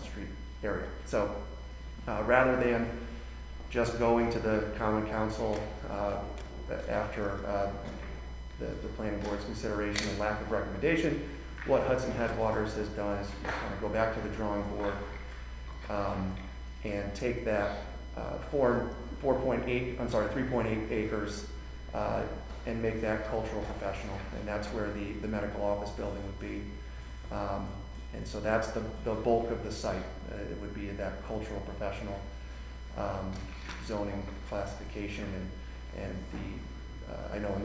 Street area. So rather than just going to the Common Council after the planning board's consideration and lack of recommendation, what Hudson Headwaters has done is kind of go back to the drawing board and take that 3.8 acres and make that cultural professional, and that's where the medical office building would be. And so that's the bulk of the site. It would be that cultural professional zoning classification, and I know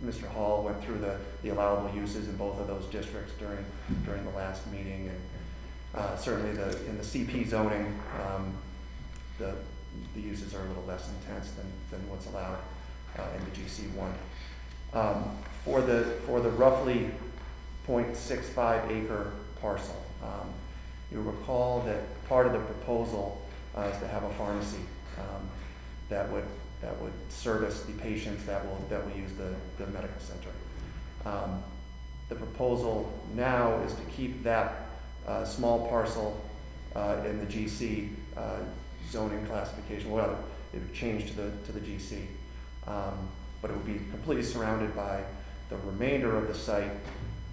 Mr. Hall went through the allowable uses in both of those districts during the last meeting, and certainly in the CP zoning, the uses are a little less intense than what's allowed in the GC1. For the roughly 0.65 acre parcel. You'll recall that part of the proposal is to have a pharmacy that would service the patients that will use the medical center. The proposal now is to keep that small parcel in the GC zoning classification. Well, it would change to the GC, but it would be completely surrounded by the remainder of the site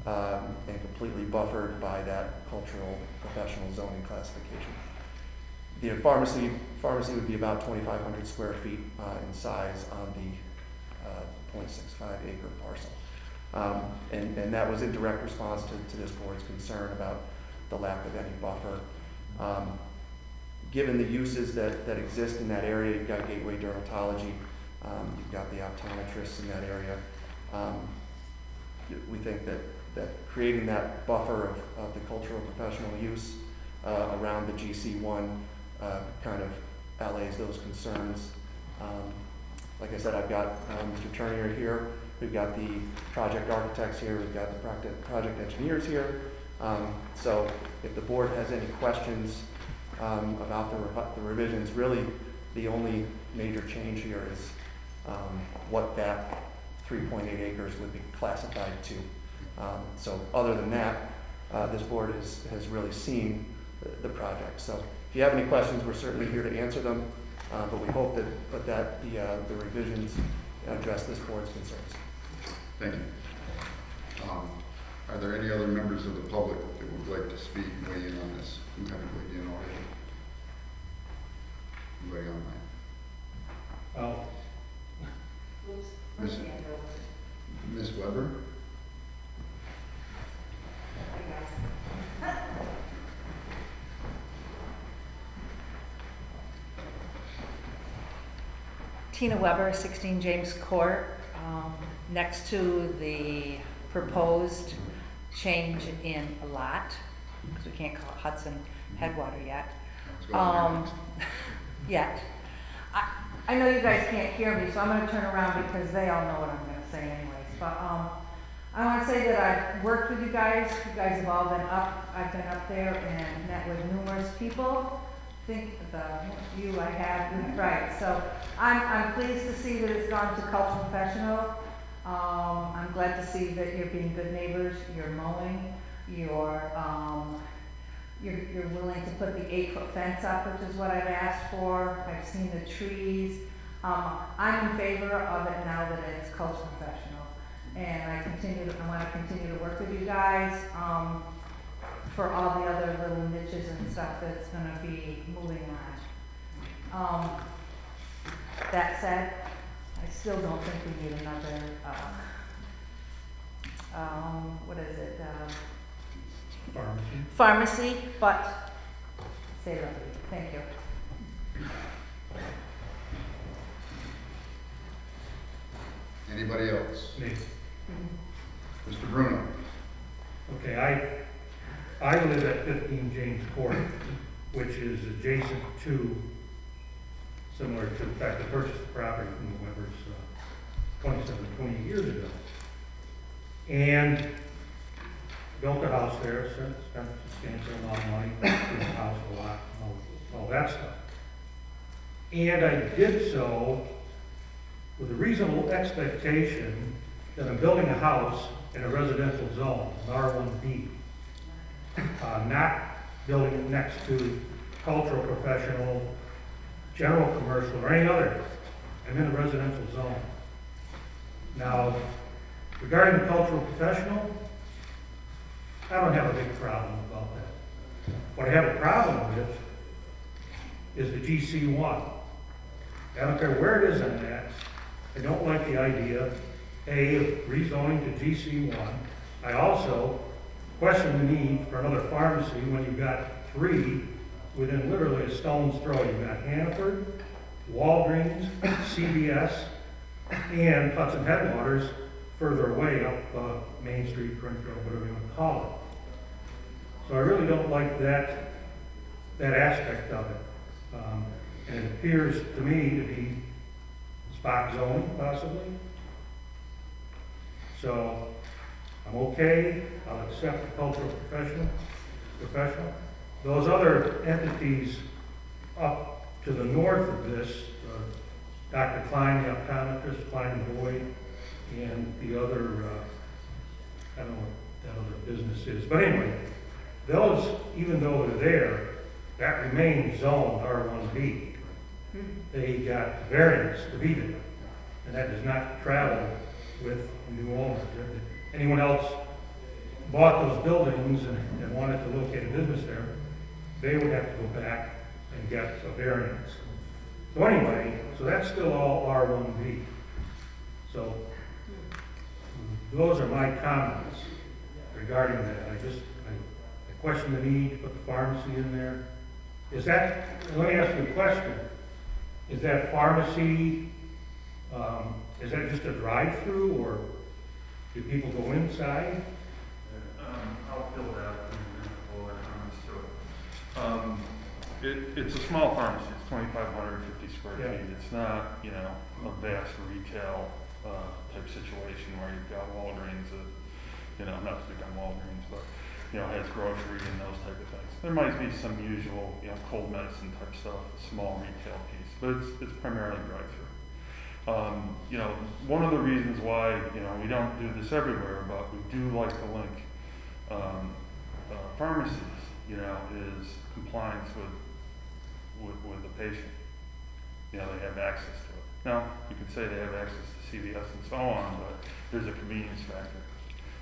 and completely buffered by that cultural professional zoning classification. The pharmacy would be about 2,500 square feet in size on the 0.65 acre parcel. And that was in direct response to this board's concern about the lack of any buffer. Given the uses that exist in that area, you've got Gateway Dermatology, you've got the optometrists in that area. We think that creating that buffer of the cultural professional use around the GC1 kind of allays those concerns. Like I said, I've got Mr. Turner here, we've got the project architects here, we've got the project engineers here. So if the board has any questions about the revisions, really the only major change here is what that 3.8 acres would be classified to. So other than that, this board has really seen the project. So if you have any questions, we're certainly here to answer them, but we hope that the revisions address this board's concerns. Thank you. Are there any other members of the public that would like to speak and weigh in on this who haven't weighed in already? Anybody online? Ms. Weber? Tina Weber, 16 James Court, next to the proposed change in a lot, because we can't call it Hudson Headwater yet. Yet. I know you guys can't hear me, so I'm going to turn around because they all know what I'm going to say anyways. But I want to say that I've worked with you guys. You guys have all been up. I've been up there and met with numerous people. I think I have, right. So I'm pleased to see that it's gone to cultural professional. I'm glad to see that you're being good neighbors. You're mowing. You're willing to put the 8-foot fence up, which is what I've asked for. I've seen the trees. I'm in favor of it now that it's cultural professional. And I want to continue to work with you guys for all the other little niches and stuff that's going to be moving on. That said, I still don't think we need another, what is it? Pharmacy, but say that. Thank you. Anybody else? Me. Mr. Bruno? Okay, I live at 15 James Court, which is adjacent to, similar to, in fact, I purchased the property from the Webbers 20 years ago. And built a house there, spent a substantial amount of money, built the house a lot, all that stuff. And I did so with a reasonable expectation that I'm building a house in a residential zone, an R1B. Not building it next to cultural, professional, general commercial, or any other. I'm in a residential zone. Now, regarding the cultural professional, I don't have a big problem about that. What I have a problem with is the GC1. I don't care where it is on that. I don't like the idea, of rezoning to GC1. I also question the need for another pharmacy when you've got 3 within literally a stone's throw. You've got Hannaford, Walgreens, CVS, and Hudson Headwaters further away up Main Street, Prince Road, whatever you want to call it. So I really don't like that aspect of it. And it appears to me to be spot zoning, possibly. So I'm okay, I'll accept the cultural professional. Those other entities up to the north of this, Dr. Klein, the optometrist, Klein Boyd, and the other, I don't know what that other business is, but anyway, those, even though they're there, that remains zoned R1B. They got variance to be there, and that does not travel with new owners. Anyone else bought those buildings and wanted to locate a business there, they would have to go back and get a variance. So anyway, so that's still all R1B. So those are my comments regarding that. I question the need to put the pharmacy in there. Is that, let me ask you a question. Is that pharmacy, is that just a drive-through, or do people go inside? I'll fill that it's a small pharmacy. It's 2,550 square Yeah. feet. It's not, a vast retail type situation where you've got Walgreens that, not to pick on Walgreens, but has grocery and those type of things. There might be some usual, cold medicine type stuff, a small retail piece, but it's primarily drive-through. One of the reasons why, we don't do this everywhere, but we do like to link pharmacies, is compliance with the patient. They have access to it. Now, you could say they have access to CVS and so on, but there's a convenience factor.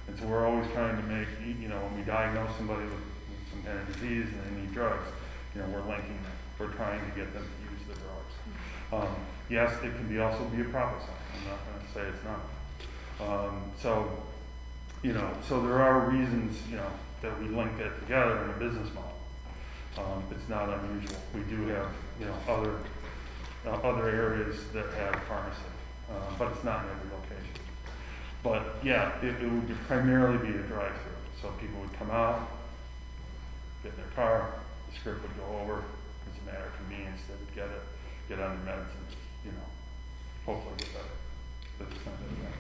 And so we're always trying to make, when we diagnose somebody with some kind of disease and they need drugs, we're linking them. We're trying to get them to use the drugs. Yes, it can also be a profit center. I'm not going to say it's not. So there are reasons, that we link that together in a business model. It's not unusual. We do have, other areas that have pharmacy, but it's not in every location. But yeah, it would primarily be a drive-through. So people would come out, get in their car, the script would go over. It's a matter of convenience. They would get on their medicines, hopefully get better. But it's not that bad.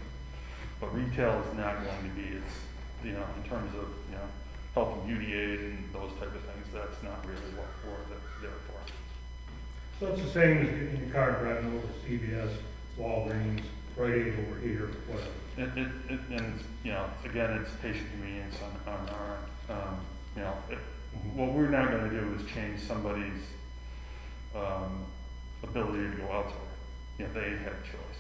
But retail is not going to be, in terms of, health and beauty aid and those type of things, that's not really what we're there for. So it's the same as getting in your car and driving over to CVS, Walgreens, Rite Aid over here, whatever. And again, it's patient convenience on our end. What we're not going to do is change somebody's ability to go elsewhere. They have choice.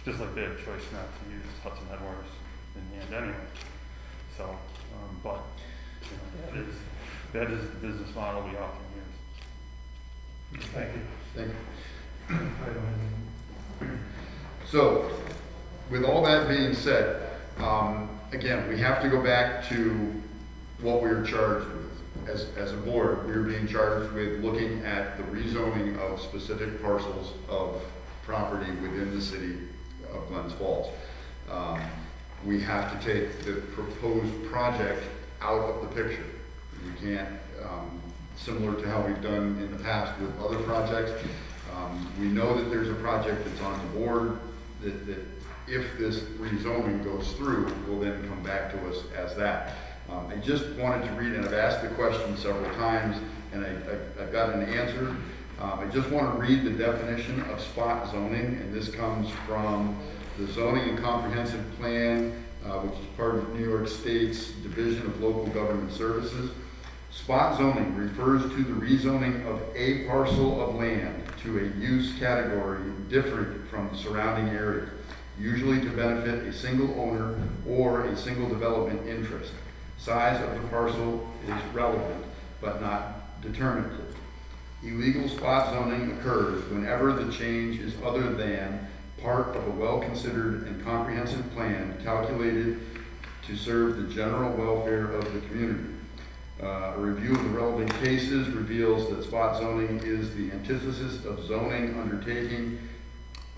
Just like they have choice not to use Hudson Headwaters in the end anyway. So, but that is the business model we often use. Thank you. Thank you. I don't have any. So, with all that being said, again, we have to go back to what we were charged with. As a board, we were being charged with looking at the rezoning of specific parcels of property within the city of Glens Falls. We have to take the proposed project out of the picture. We can't, similar to how we've done in the past with other projects, we know that there's a project that's on the board that if this rezoning goes through, will then come back to us as that. I just wanted to read, and I've asked the question several times, and I've got an answer. I just want to read the definition of spot zoning, and this comes from the Zoning and Comprehensive Plan, which is part of New York State's Division of Local Government Services. Spot zoning refers to the rezoning of a parcel of land to a use category different from the surrounding area, usually to benefit a single owner or a single development interest. Size of the parcel is relevant, but not determinative. Illegal spot zoning occurs whenever the change is other than part of a well-considered and comprehensive plan calculated to serve the general welfare of the community. A review of the relevant cases reveals that spot zoning is the antithesis of zoning undertaken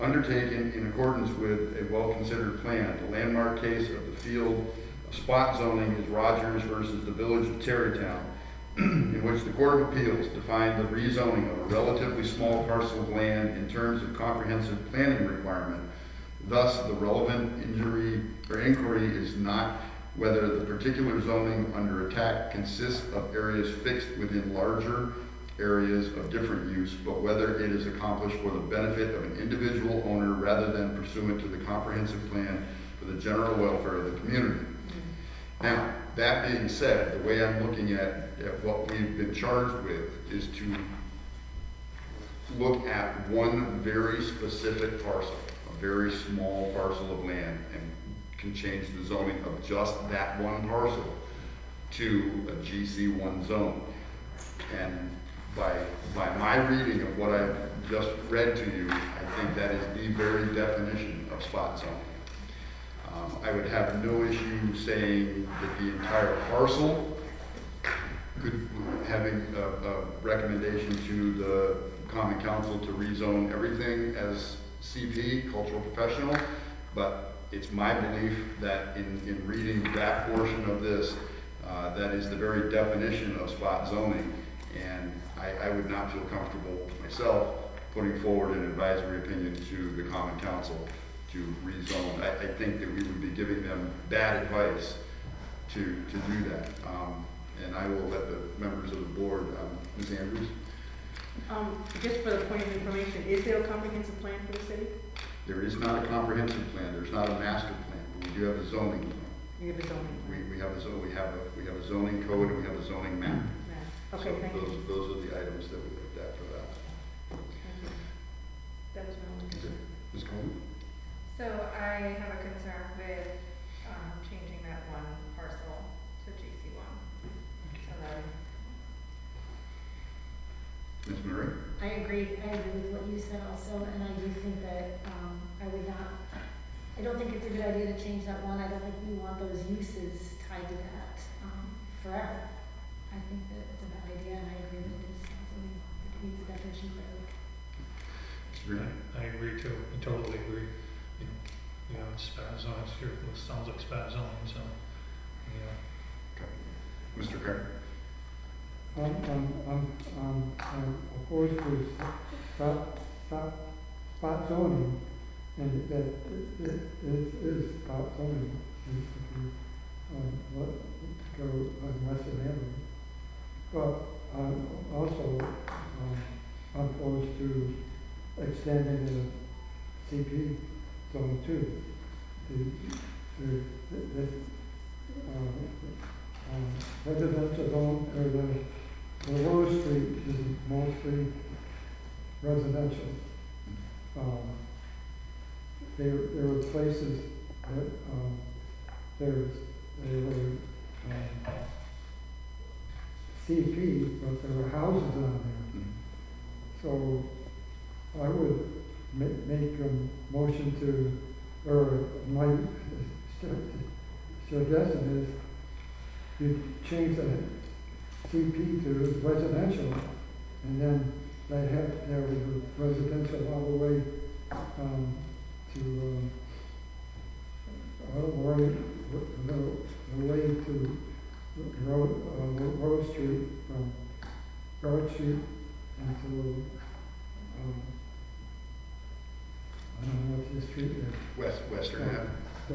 in accordance with a well-considered plan. The landmark case of the field of spot zoning is Rogers versus the Village of Tarrytown, in which the Court of Appeals defined the rezoning of a relatively small parcel of land in terms of comprehensive planning requirement. Thus, the relevant inquiry is not whether the particular zoning under attack consists of areas fixed within larger areas of different use, but whether it is accomplished for the benefit of an individual owner rather than pursuant to the comprehensive plan for the general welfare of the community. Now, that being said, the way I'm looking at what we've been charged with is to look at one very specific parcel, a very small parcel of land, and can change the zoning of just that one parcel to a GC1 zone. And by my reading of what I've just read to you, I think that is the very definition of spot zoning. I would have no issue saying that the entire parcel could, having a recommendation to the Common Council to rezone everything as CP, cultural professional, but it's my belief that in reading that portion of this, that is the very definition of spot zoning, and I would not feel comfortable myself putting forward an advisory opinion to the Common Council to rezone. I think that we would be giving them bad advice to do that. And I will let the members of the board, Ms. Andrews. Just for the point of information, is there a comprehensive plan for the city? There is not a comprehensive plan. There's not a master plan, but we do have a zoning plan. You have a zoning plan? We have a zoning code and we have a zoning map. Okay, So thank you. those are the items that we looked at for that. Thank you. That was my only concern. Ms. Coleman? So I have a concern with, changing that one parcel to GC1. So then, Ms. Murray? I agree with what you said also, and I do think that, I don't think it's a good idea to change that one. I don't think we want those uses tied to that, forever. I think that it's a bad idea, and I agree that it's something that needs a definition clearly. Mr. Green? I agree too, I totally agree. You know, it's spaz zone, it sounds like spaz zone, so, yeah. Okay. Mr. Carter? I'm opposed to spot zoning, and that it is spot zoning, if you, go on Western Avenue. But I'm also, opposed to extending the CP zone too. Residential zone, or the Rose Street is mostly residential. There were places that, there were, CP, but there were houses on there. So I would make a motion to, or my suggestion is you change the CP to residential, and then they have the residential all the way to all the way to Rose Street, from Broad Street into I don't know what's the street there. Western Ave. So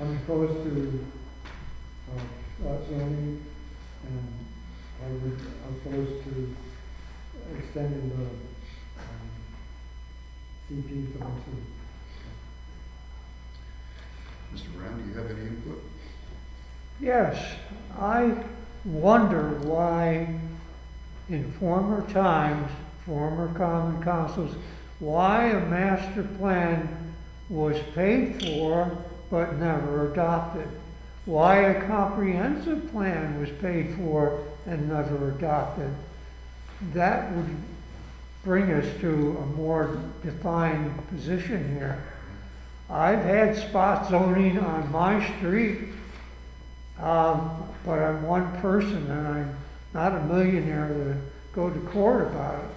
I'm opposed to spot zoning, and I would oppose to extending the CP zone too. Mr. Brown, do you have any input? Yes, I wonder why in former times, former common councils, why a master plan was paid for but never adopted. Why a comprehensive plan was paid for and never adopted. That would bring us to a more defined position here. I've had spot zoning on my street, but I'm one person and I'm not a millionaire to go to court about it.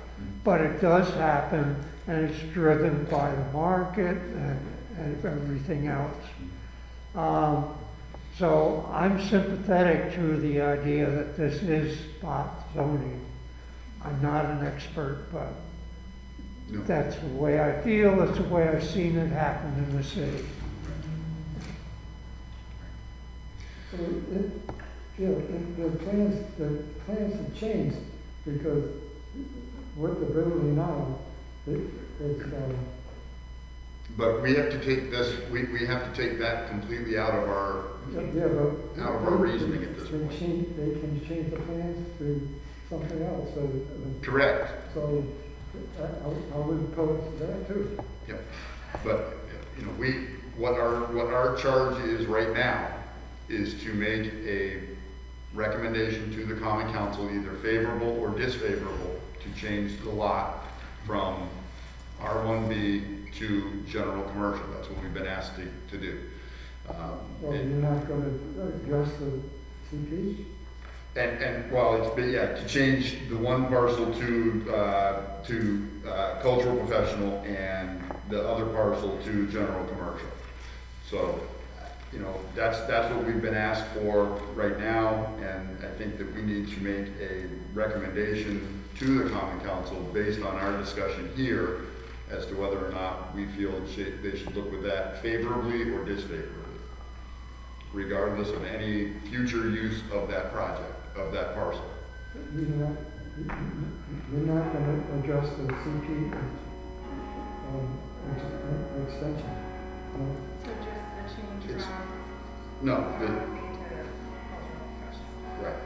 But it does happen, and it's driven by the market and everything else. So I'm sympathetic to the idea that this is spot zoning. I'm not an expert, but that's the way I feel, that's the way I've seen it happen in the city. The plans have changed because with the building now, it's, But we have to take this, we have to take that completely out of our, yeah, but. out of our reasoning at this They point. they can change the plans to something else, so. Correct. So, I would oppose that too. Yep. But, you know, what our charge is right now is to make a recommendation to the common council, either favorable or disfavorable, to change the lot from R1B to general commercial. That's what we've been asked to do. Well, you're not gonna address the CP? And well, it's been, yeah, to change the one parcel to cultural professional and the other parcel to general commercial. So, you know, that's what we've been asked for right now, and I think that we need to make a recommendation to the common council based on our discussion here as to whether or not we feel they should look with that favorably or disfavorably, regardless of any future use of that project, of that parcel. You're not gonna address the CP, extension, no? So just a change It's- from No, R1B to cultural professional. right.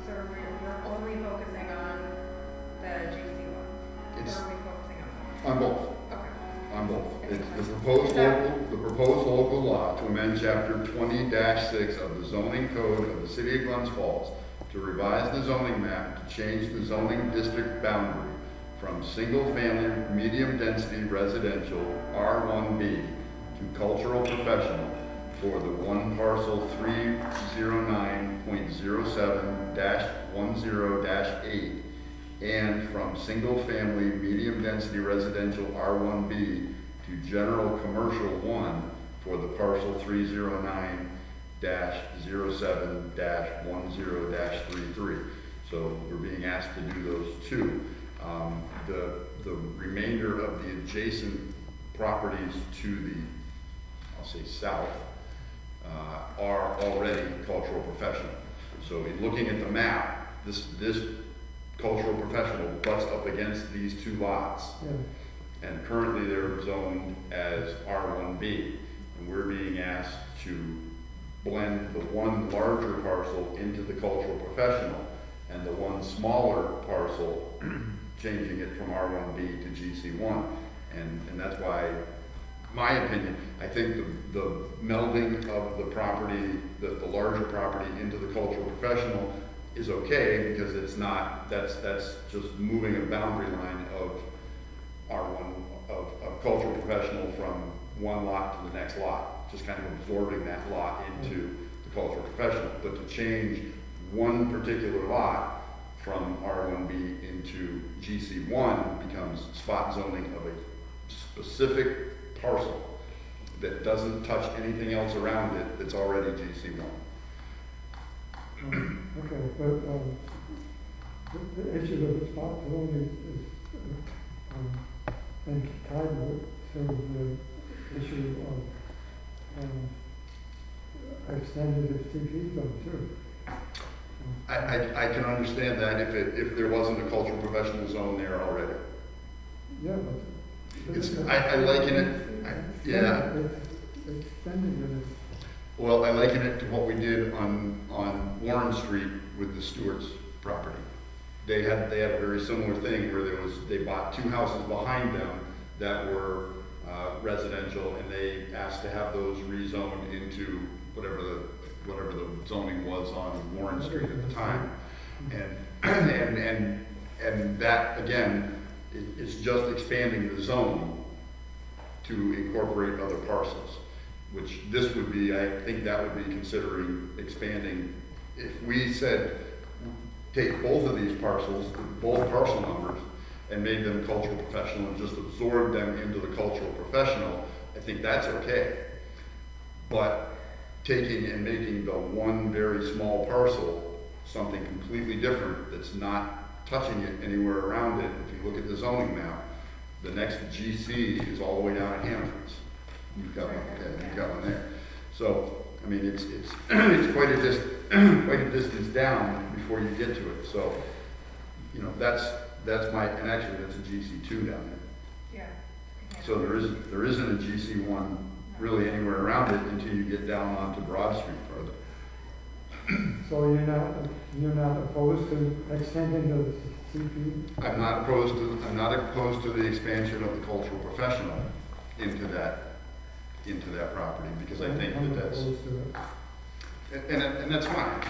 So we're only focusing on the GC one? It's- Or are we focusing on On both. both? Okay. On both. It's the proposed local law to amend chapter 20-6 of the zoning code of the city of Glens Falls to revise the zoning map to change the zoning district boundary from single-family, medium-density residential R1B to cultural professional for the one parcel 309.07-10-8 and from single-family, medium-density residential R1B to general commercial 1 for the parcel 309-07-10-33. So we're being asked to do those two. The remainder of the adjacent properties to the, I'll say south, are already cultural professional. So in looking at the map, this cultural professional butts up against these two lots. Yeah. And currently they're zoned as R1B. And we're being asked to blend the one larger parcel into the cultural professional and the one smaller parcel changing it from R1B to GC1. And that's why, my opinion, I think the melding of the property, the larger property into the cultural professional is okay because it's not, that's just moving a boundary line of R1, of cultural professional from one lot to the next lot, just kind of absorbing that lot into the cultural professional. But to change one particular lot from R1B into GC1 becomes spot zoning of a specific parcel that doesn't touch anything else around it that's already GC1. Okay, but, the issue of the spot zoning is, and tied with sort of the issue of, extended TP zone too. I can understand that if there wasn't a cultural professional zone there already. Yeah, but. I liken it, yeah. It's extended it. Well, I liken it to what we did on Warren Street with the Stewart's property. They had a very similar thing where they bought two houses behind them that were residential, and they asked to have those rezoned into whatever the zoning was on Warren Street at the time. And that again is just expanding the zone to incorporate other parcels, which this would be, I think that would be considering expanding. If we said, take both of these parcels, both parcel numbers, and made them cultural professional and just absorb them into the cultural professional, I think that's okay. But taking and making the one very small parcel something completely different that's not touching it anywhere around it, if you look at the zoning map, the next GC is all the way down at Hamptons. You've got one, okay, you've got one there. So I mean, it's it's quite quite a distance down before you get to it. So, you know, that's my, and actually that's a GC2 down there. Yeah. So there isn't a GC1 really anywhere around it until you get down onto Broad Street further. So you're not opposed to extending the CP? I'm not opposed to the expansion of the cultural professional into that property, because I think I'm that that's, opposed to it. and that's fine.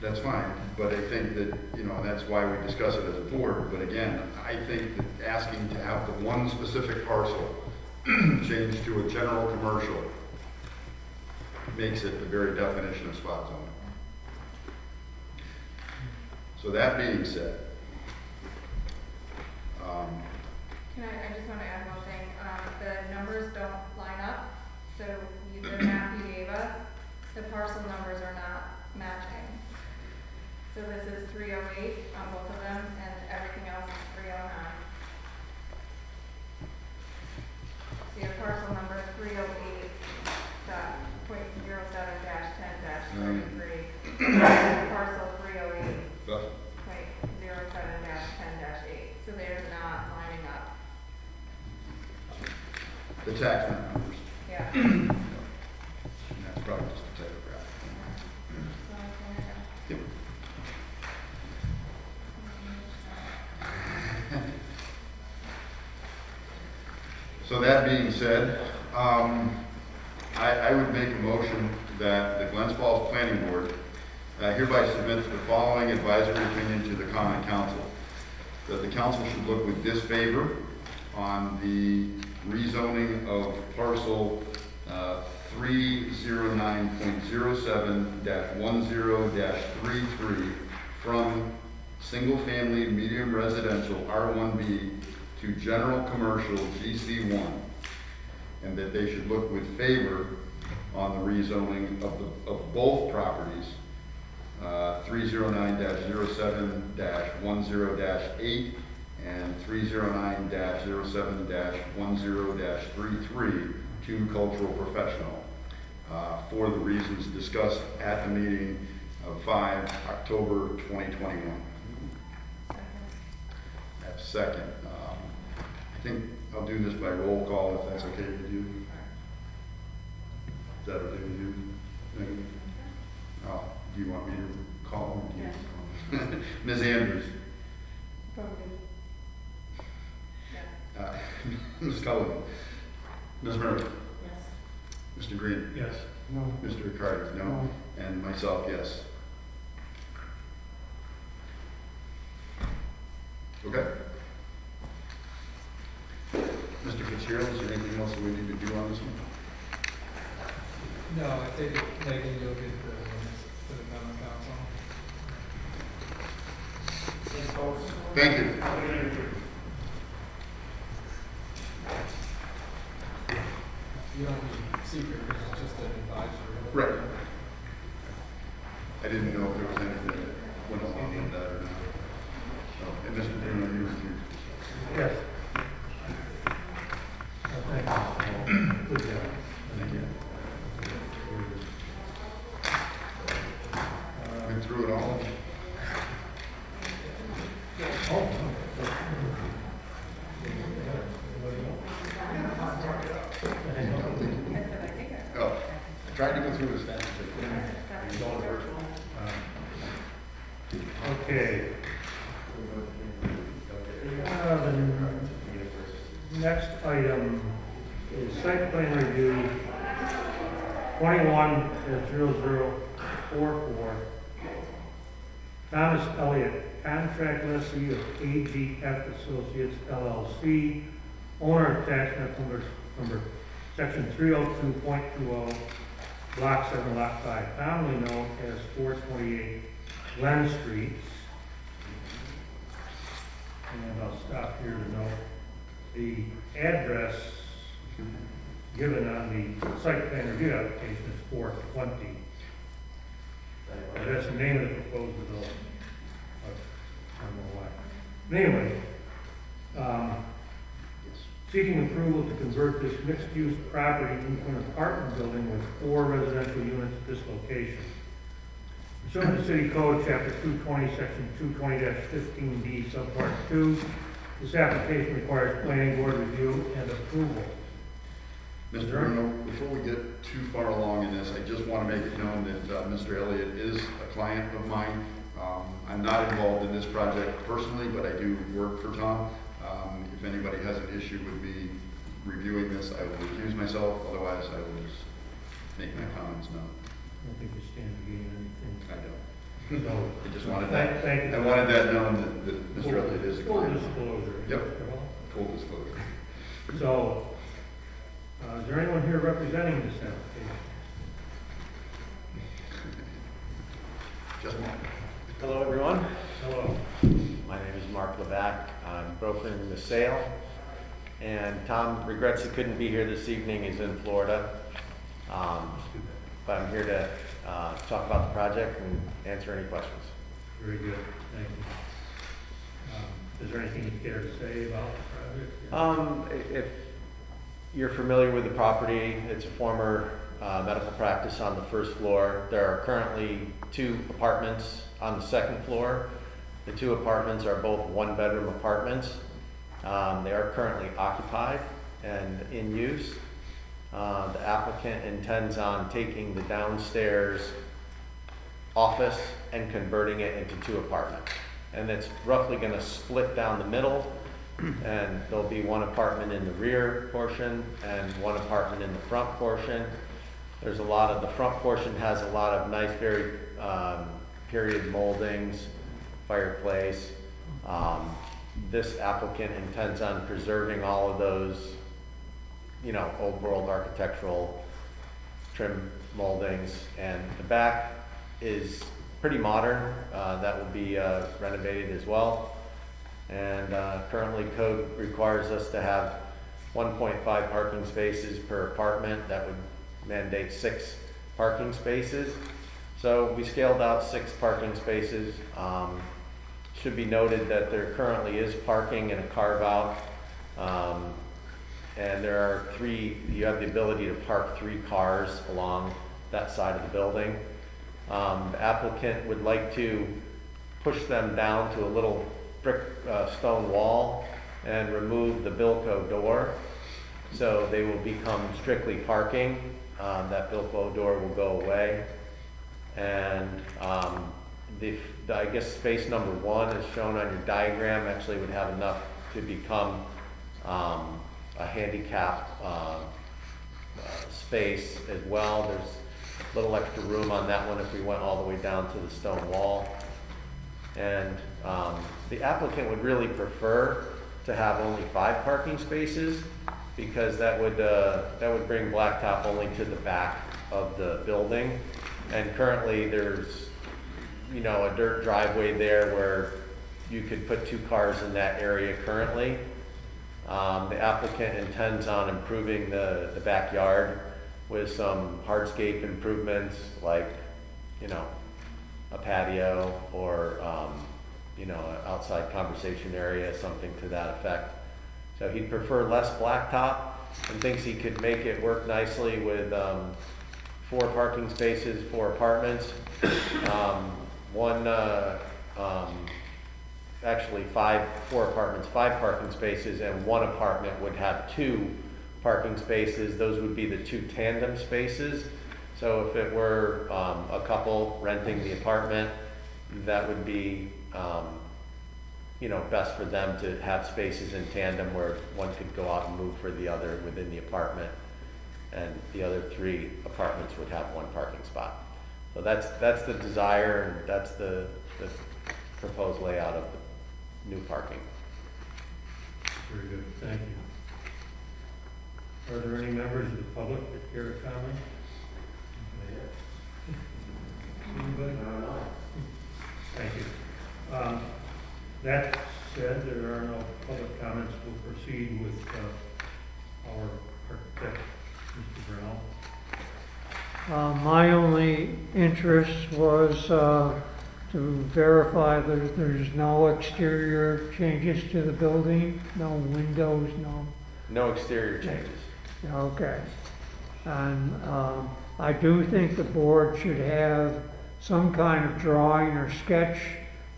That's fine, but I think that, you know, that's why we discuss it as a board. But again, I think that asking to have the one specific parcel changed to a general commercial makes it the very definition of spot zoning. So that being said, I just want to add one thing. The numbers don't line up, so the map you gave us, the parcel numbers are not matching. So this is 308 on both of them, and everything else is 309. So your parcel number 308.07-10-33, parcel 308. but 07-10-8, so they're not lining up. the tax map numbers, Yeah. and that's probably just a typograph. Yep. So that being said, I would make a motion that the Glens Falls Planning Board hereby submits the following advisory opinion to the Common Council. That the council should look with disfavor on the rezoning of parcel 309.07-10-33 from single-family medium residential R1B to general commercial GC1, and that they should look with favor on the rezoning of both properties, 309-07-10-8 and 309-07-10-33 to cultural professional, for the reasons discussed at the meeting of 5 October 2021. That's second. I think I'll do this by roll call if that's okay with you. Is that okay with you? Megan? Oh, do you want me to call them? Do you want to call them? Ms. Andrews. Ms. Cullen. Ms. Murray. Yes. Mr. Green. Yes. No. Mr. Carter. No. No. And myself, yes. Okay. Mr. Fitzgerald, is there anything else that we need to do on this one? No, I think, Megan, you'll get the minutes for the common council. Thank you. You don't need secret, because it's just an advisory. Right. I didn't know if there was anything that went along with that or not. So, and Mr. Bruno, you were too. Yes. Thank you. Good job. Thank you. Went through it all. Oh. Oh, I tried to go through as fast as I could. Okay. The next item is site plan review 21-0044. Thomas Elliott, contract lessee of AGF Associates LLC, owner of tax map number section 302.20, block 7, lot 5, commonly known as 428 Glens Street. And I'll stop here to note the address given on the site plan review application is 420. That's the name of the proposed development. I don't know why. But anyway, seeking approval to convert this mixed-use property into an apartment building with 4 residential units at this location. Pursuant to City Code, Chapter 220, Section 220-15D, Subpart 2, this application requires planning board review and approval. Mr. Bruno, before we get too far along in this, I just want to make it known that Mr. Elliott is a client of mine. I'm not involved in this project personally, but I do work for Tom. If anybody has an issue with me reviewing this, I will recuse myself. Otherwise, I will just make my comments known. I don't think you stand to gain anything. I don't. So, I just wanted that. Thank you. I wanted that known that Mr. Elliott is a Full client. disclosure. Yep. Full disclosure. So, is there anyone here representing this application? Just one. Hello, everyone. Hello. My name is Mark Levac. I'm brokering the sale. And Tom regrets he couldn't be here this evening. He's in Florida. But I'm here to talk about the project and answer any questions. Very good. Thank you. Is there anything you care to say about the project? If you're familiar with the property, it's a former medical practice on the first floor. There are currently 2 apartments on the second floor. The 2 apartments are both 1-bedroom apartments. They are currently occupied and in use. The applicant intends on taking the downstairs office and converting it into 2 apartments. And it's roughly going to split down the middle, and there'll be 1 apartment in the rear portion and 1 apartment in the front portion. There's a lot of, the front portion has a lot of nice, very period moldings, fireplace. This applicant intends on preserving all of those, you know, old world architectural trim moldings, and the back is pretty modern. That will be renovated as well. And currently code requires us to have 1.5 parking spaces per apartment. That would mandate 6 parking spaces. So we scaled out 6 parking spaces. Should be noted that there currently is parking and a carve out. And there are 3, you have the ability to park 3 cars along that side of the building. The applicant would like to push them down to a little brick stone wall and remove the Bilco door. So they will become strictly parking. That Bilco door will go away. And I guess space number 1 is shown on your diagram, actually would have enough to become a handicap space as well. There's a little extra room on that one if we went all the way down to the stone wall. And the applicant would really prefer to have only 5 parking spaces, because that would bring blacktop only to the back of the building. And currently there's, you know, a dirt driveway there where you could put 2 cars in that area currently. The applicant intends on improving the backyard with some hardscape improvements, like, you know, a patio or, you know, an outside conversation area, something to that effect. So he'd prefer less blacktop and thinks he could make it work nicely with 4 parking spaces, 4 apartments. Actually 4 apartments, 5 parking spaces, and 1 apartment would have 2 parking spaces. Those would be the 2 tandem spaces. So if it were a couple renting the apartment, that would be, you know, best for them to have spaces in tandem where one could go out and move for the other within the apartment, and the other 3 apartments would have 1 parking spot. So that's the desire, and that's the proposed layout of the new parking. Very good. Thank you. Are there any members of the public that care to comment? Anybody? No. Thank you. That said, there are no public comments. We'll proceed with our architect, Mr. Brown. My only interest was to verify that there's no exterior changes to the building, no windows, no No exterior changes. Okay. And I do think the board should have some kind of drawing or sketch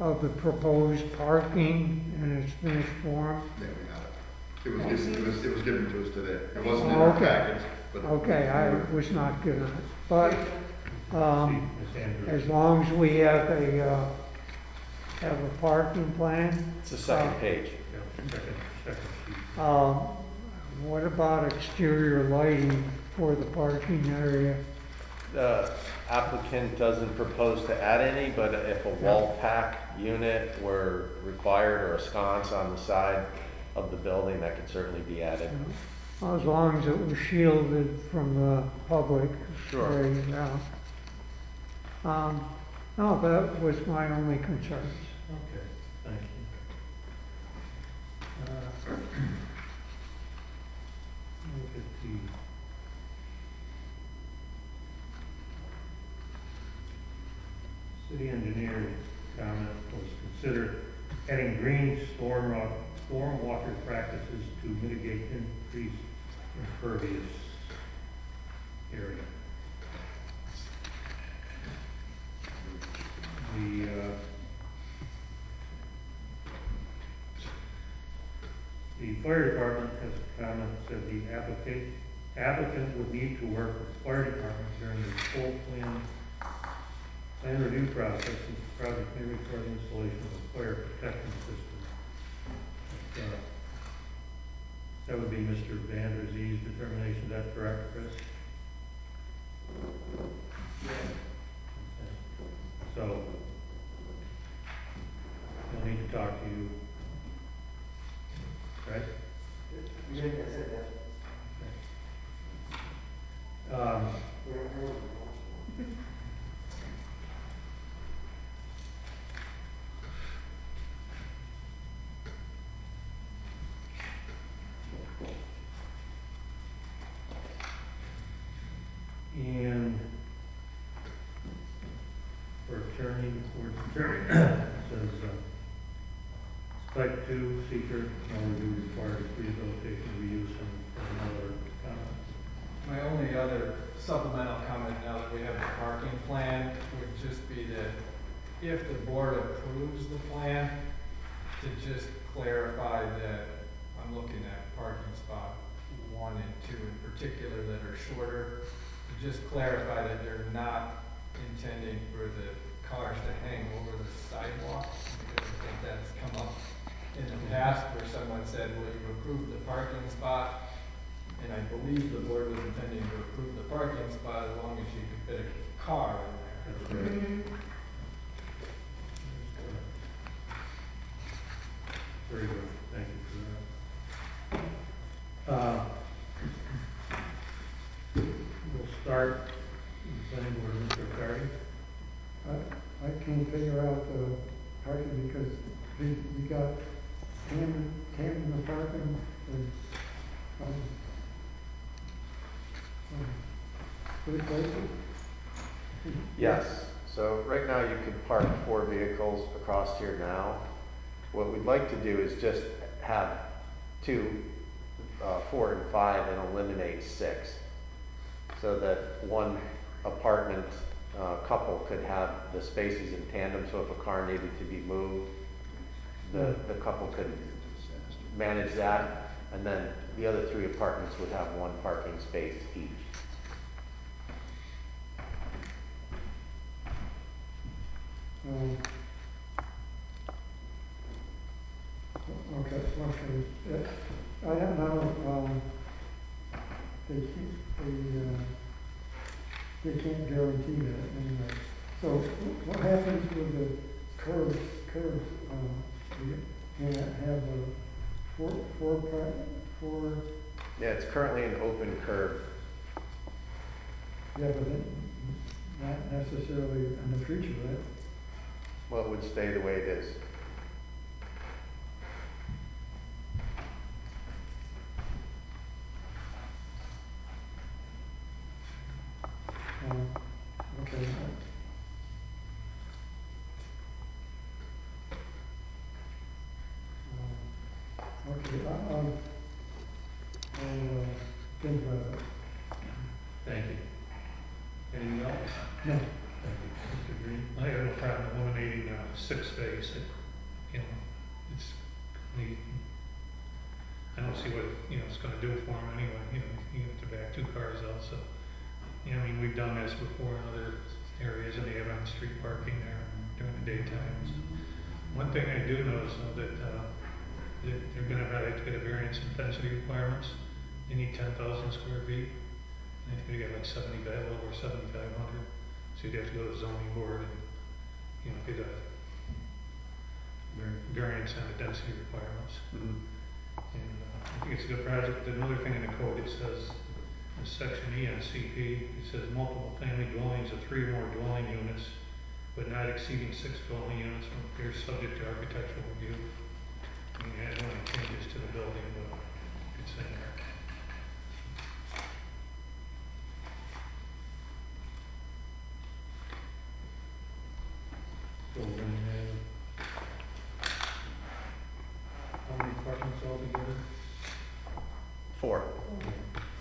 of the proposed parking in its finished form. Yeah, we have it. It was given to us today. It wasn't in our Okay. package, but. Okay, I was not given it. But as long as we have a parking plan. It's the second page. What about exterior lighting for the parking area? The applicant doesn't propose to add any, but if a wall pack unit were required or a sconce on the side of the building, that could certainly be added. As long as it was shielded from the public. Sure. area, yeah. No, that was my only concerns. Okay, thank you. Look at the city engineer's comment was consider adding green storm water practices to mitigate increased impervious area. The fire department has a comment that the applicant would need to work with the fire department during the full plan review process, since the project may require the installation of a fire protection system. That would be Mr. Van Der Zee's determination. Is that correct, Chris? Okay. So, he'll need to talk to you. Right? Yeah, that's it, and for attorney, it says, type 2 seeker, no review required, rehabilitation reuse and another comment. My only other supplemental comment now that we have the parking plan would just be that if the board approves the plan, to just clarify that I'm looking at parking spot 1 and 2 in particular that are shorter, to just clarify that they're not intending for the cars to hang over the sidewalk, because I think that's come up in the past where someone said, well, you approved the parking spot, and I believe the board was intending to approve the parking spot as long as you could fit a car in there. That's correct. Very good, thank you for that. We'll start with the planning board, Mr. Cardy. I can't figure out the parking because we got tandem the parking and, three places. Yes, so right now you can park 4 vehicles across here now. What we'd like to do is just have 2, 4 and 5 and eliminate 6. So that one apartment couple could have the spaces in tandem, so if a car needed to be moved, the couple could manage that, and then the other 3 apartments would have 1 parking space each. Okay. I don't know, they can't guarantee that anyway. So what happens with the curves, you have a four, Yeah, it's currently an open curb. yeah, but it, not necessarily in the future, right? Well, it would stay the way it is. Okay. Okay, No. Mr. Green? I have no problem eliminating, six space, you know, it's, I don't see what, it's gonna do for them anyway, you have to back 2 cars out, so. I mean, we've done this before in other areas, and they have on-street parking there during the daytimes. One thing I do notice, though, that they're gonna have to get a variance in density requirements. They need 10,000 square feet. I think they get like 75, a little over 7,500. So you'd have to go to the zoning board and, get a variance on the density requirements. And I think it's a good project. But another thing in the code, it says, in section E on CP, it says multiple family dwellings of 3 or more dwelling units, but not exceeding 6 dwelling units when they're subject to architectural review. I mean, it only changes to the building, but it's in there. So we're gonna have, how many apartments altogether? 4.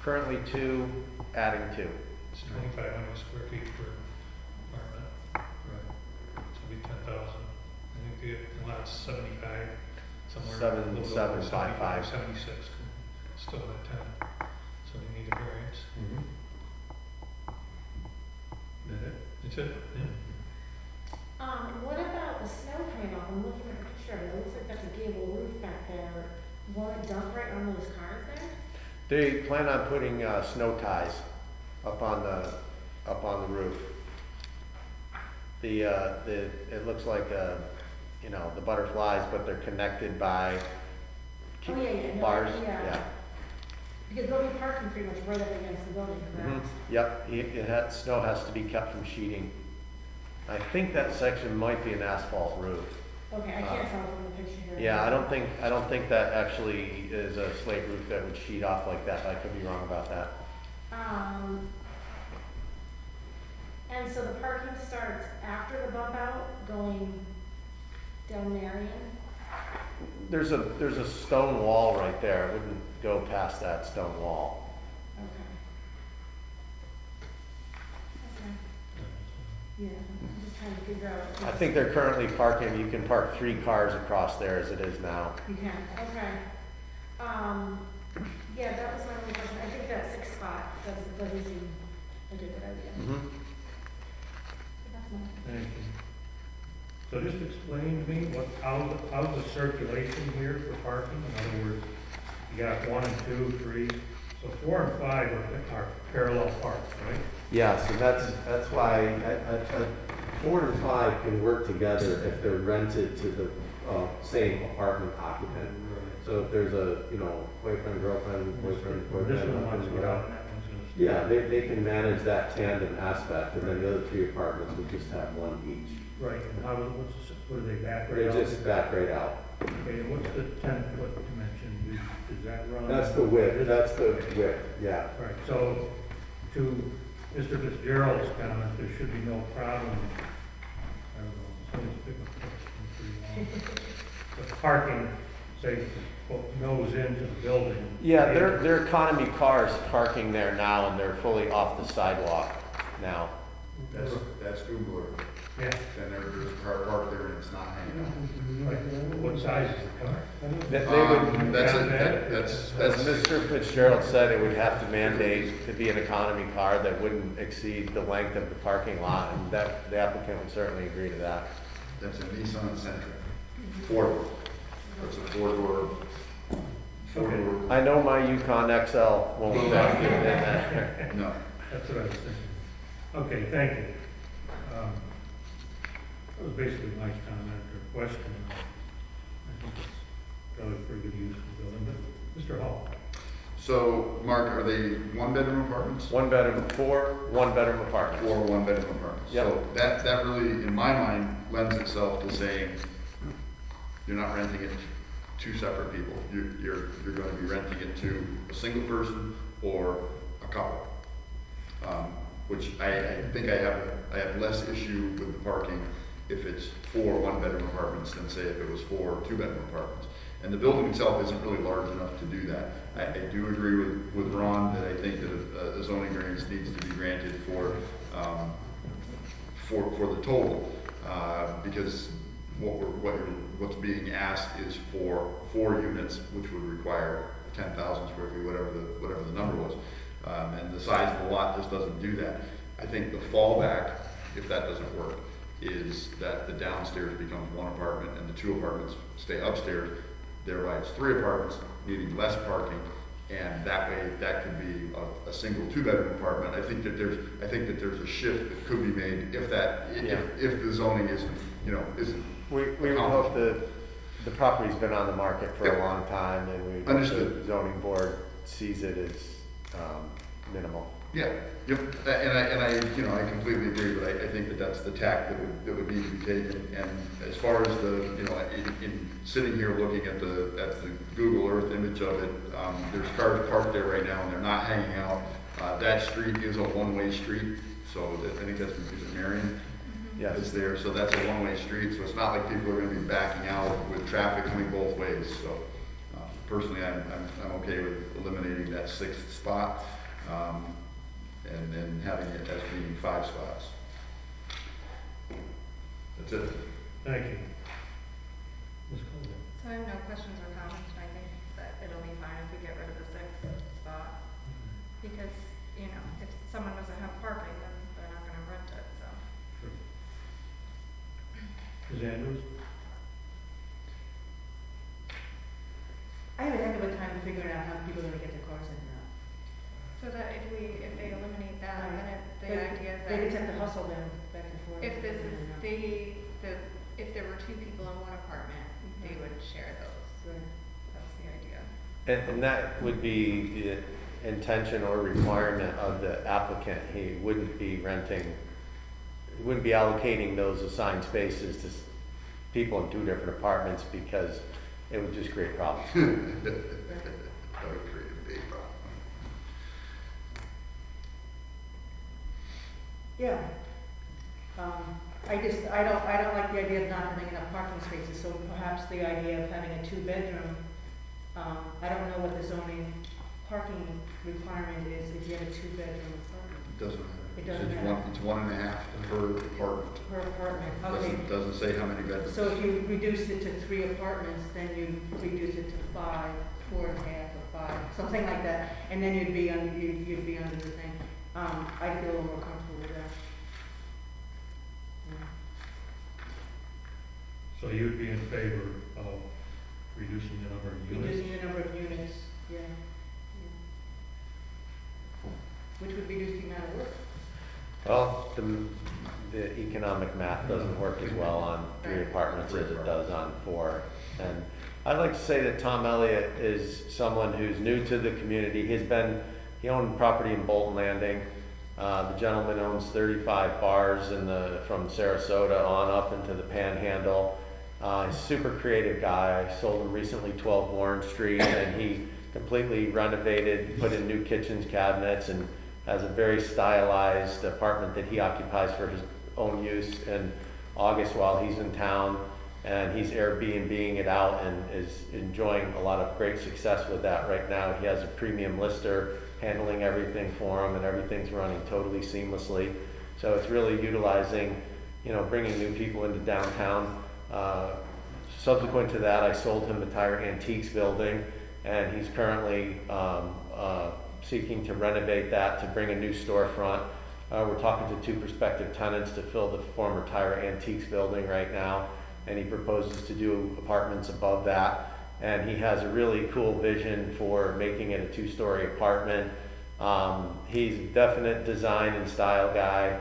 Currently 2, adding 2. It's 2,500 square feet per apartment. Right. So it'd be 10,000. I think the lot's 75, somewhere. Seven- a little seven, over five, 75, five. 76, still at 10. So they need a variance. That it? That's it, yeah. What about the snow panel? I'm looking at the picture, it looks like that's a gable roof back there. Won't it dump right on those cars there? They plan on putting snow ties up on the roof. It looks like the butterflies, but they're connected by Oh, yeah, no, bars. yeah. Because they'll be parking pretty much right up against the building, correct? Yep. Snow has to be kept from sheeting. I think that section might be an asphalt roof. Okay, I can't tell from the picture here. Yeah, I don't think that actually is a slate roof that would sheet off like that. I could be wrong about that. And so the parking starts after the bump out, going down Marion? There's a stone wall right there. It wouldn't go past that stone wall. Okay. Yeah, I'm just trying to figure out. I think they're currently parking, you can park 3 cars across there as it is now. You can, okay. Yeah, that was my only question. I think that 6 spot doesn't seem like a good idea. That's my. Thank you. So just explain to me how's the circulation here for parking? In other words, you got 1 and 2, 3, so 4 and 5 are parallel parks, right? Yes, and that's why a 4 and 5 can work together if they're rented to the same apartment occupant. So if there's a, boyfriend, girlfriend, boyfriend, This one wants to get out boyfriend. and that one's gonna stay. Yeah, they can manage that tandem aspect, and then the other 3 apartments would just have 1 each. Right, and what do they back They right out? just back right out. Okay, and what's the 10-foot dimension? Does that run? That's the width, yeah. Right, so to Mr. Fitzgerald's comment, there should be no problem. I don't know, somebody's picking up the question pretty long. But parking, say, nose into the building. Yeah, they're economy cars parking there now, and they're fully off the sidewalk now. That's Google Earth. Yeah. Then there's a car parked there and it's not hanging out. Right. What size is the car? As Mr. Fitzgerald said, it would have to mandate to be an economy car that wouldn't exceed the length of the parking lot, and that, the applicant would certainly agree to that. That's a Nissan Sentra. 4-door. That's a 4-door. I know my Yukon XL won't fit in there. No. That's what I was thinking. Okay, thank you. That was basically my comment or question. I think it's probably pretty good use of the building, but Mr. Hall. So, Mark, are they 1-bedroom apartments? 1-bedroom, 4 1-bedroom apartments. 4 1-bedroom apartments. Yep. So that really, in my mind, lends itself to saying you're not renting it to 2 separate people. You're going to be renting it to a single person or a couple. Which I think I have less issue with the parking if it's 4 1-bedroom apartments than say if it was 4 2-bedroom apartments. And the building itself isn't really large enough to do that. I do agree with Ron that I think that a zoning variance needs to be granted for for the total, because what's being asked is for 4 units, which would require 10,000 square feet, whatever the number was. And the size of the lot just doesn't do that. I think the fallback, if that doesn't work, is that the downstairs becomes 1 apartment and the 2 apartments stay upstairs. Thereby it's 3 apartments needing less parking, and that way that could be a single 2-bedroom apartment. I think that there's a shift that could be made if the zoning isn't We would hope the property's been on the market for a long time, and we hope the zoning board sees it as minimal. Yeah, yep, and I completely agree, but I think that's the tack that would need to be taken. And as far as in sitting here looking at the Google Earth image of it, there's cars parked there right now and they're not hanging out. That street is a one-way street, so I think that's because Marion is there, so that's a one-way street, so it's not like people are gonna be backing out with traffic coming both ways. So personally, I'm okay with eliminating that 6th spot. And then having it as being 5 spots. That's it. Thank you. Ms. Colvin? So I have no questions or comments, and I think that it'll be fine if we get rid of the 6th spot. Because, if someone doesn't have parking, then they're not gonna rent it, so. Sure. Ms. Andrews? I have a heck of a time figuring out how people are gonna get their cars in and out. So that if they eliminate that, then the idea is that. They just have to hustle them back and forth. If this is if there were 2 people in 1 apartment, they would share those. Right. That's the idea. And that would be the intention or requirement of the applicant. He wouldn't be allocating those assigned spaces to people in 2 different apartments, because it would just create problems. That would create a big problem. Yeah. I don't like the idea of not having enough parking spaces, so perhaps the idea of having a 2-bedroom, I don't know what the zoning parking requirement is if you have a 2-bedroom apartment. It doesn't matter. It doesn't matter. It's 1.5 per apartment. Per apartment, okay. Doesn't say how many bedrooms. So if you reduce it to 3 apartments, then you reduce it to 5, 4.5 or 5, something like that, and then you'd be under the thing. I'd feel a little more comfortable with that. So you'd be in favor of reducing the number of units? Reducing the number of units, yeah. Which would reduce the amount of work. Well, the economic math doesn't work as well on 3 apartments as it does on 4. And I'd like to say that Tom Elliott is someone who's new to the community. He owned property in Bolton Landing. The gentleman owns 35 bars from Sarasota on up into the Panhandle. He's a super creative guy. I sold him recently 12 Warren Street, and he completely renovated, put in new kitchens, cabinets, and has a very stylized apartment that he occupies for his own use in August while he's in town. And he's Airbnb-ing it out and is enjoying a lot of great success with that right now. He has a premium lister handling everything for him, and everything's running totally seamlessly. So it's really utilizing, bringing new people into downtown. Subsequent to that, I sold him the Tire Antiques building, and he's currently seeking to renovate that to bring a new storefront. We're talking to 2 prospective tenants to fill the former Tire Antiques building right now, and he proposes to do apartments above that. And he has a really cool vision for making it a 2-story apartment. He's a definite design and style guy.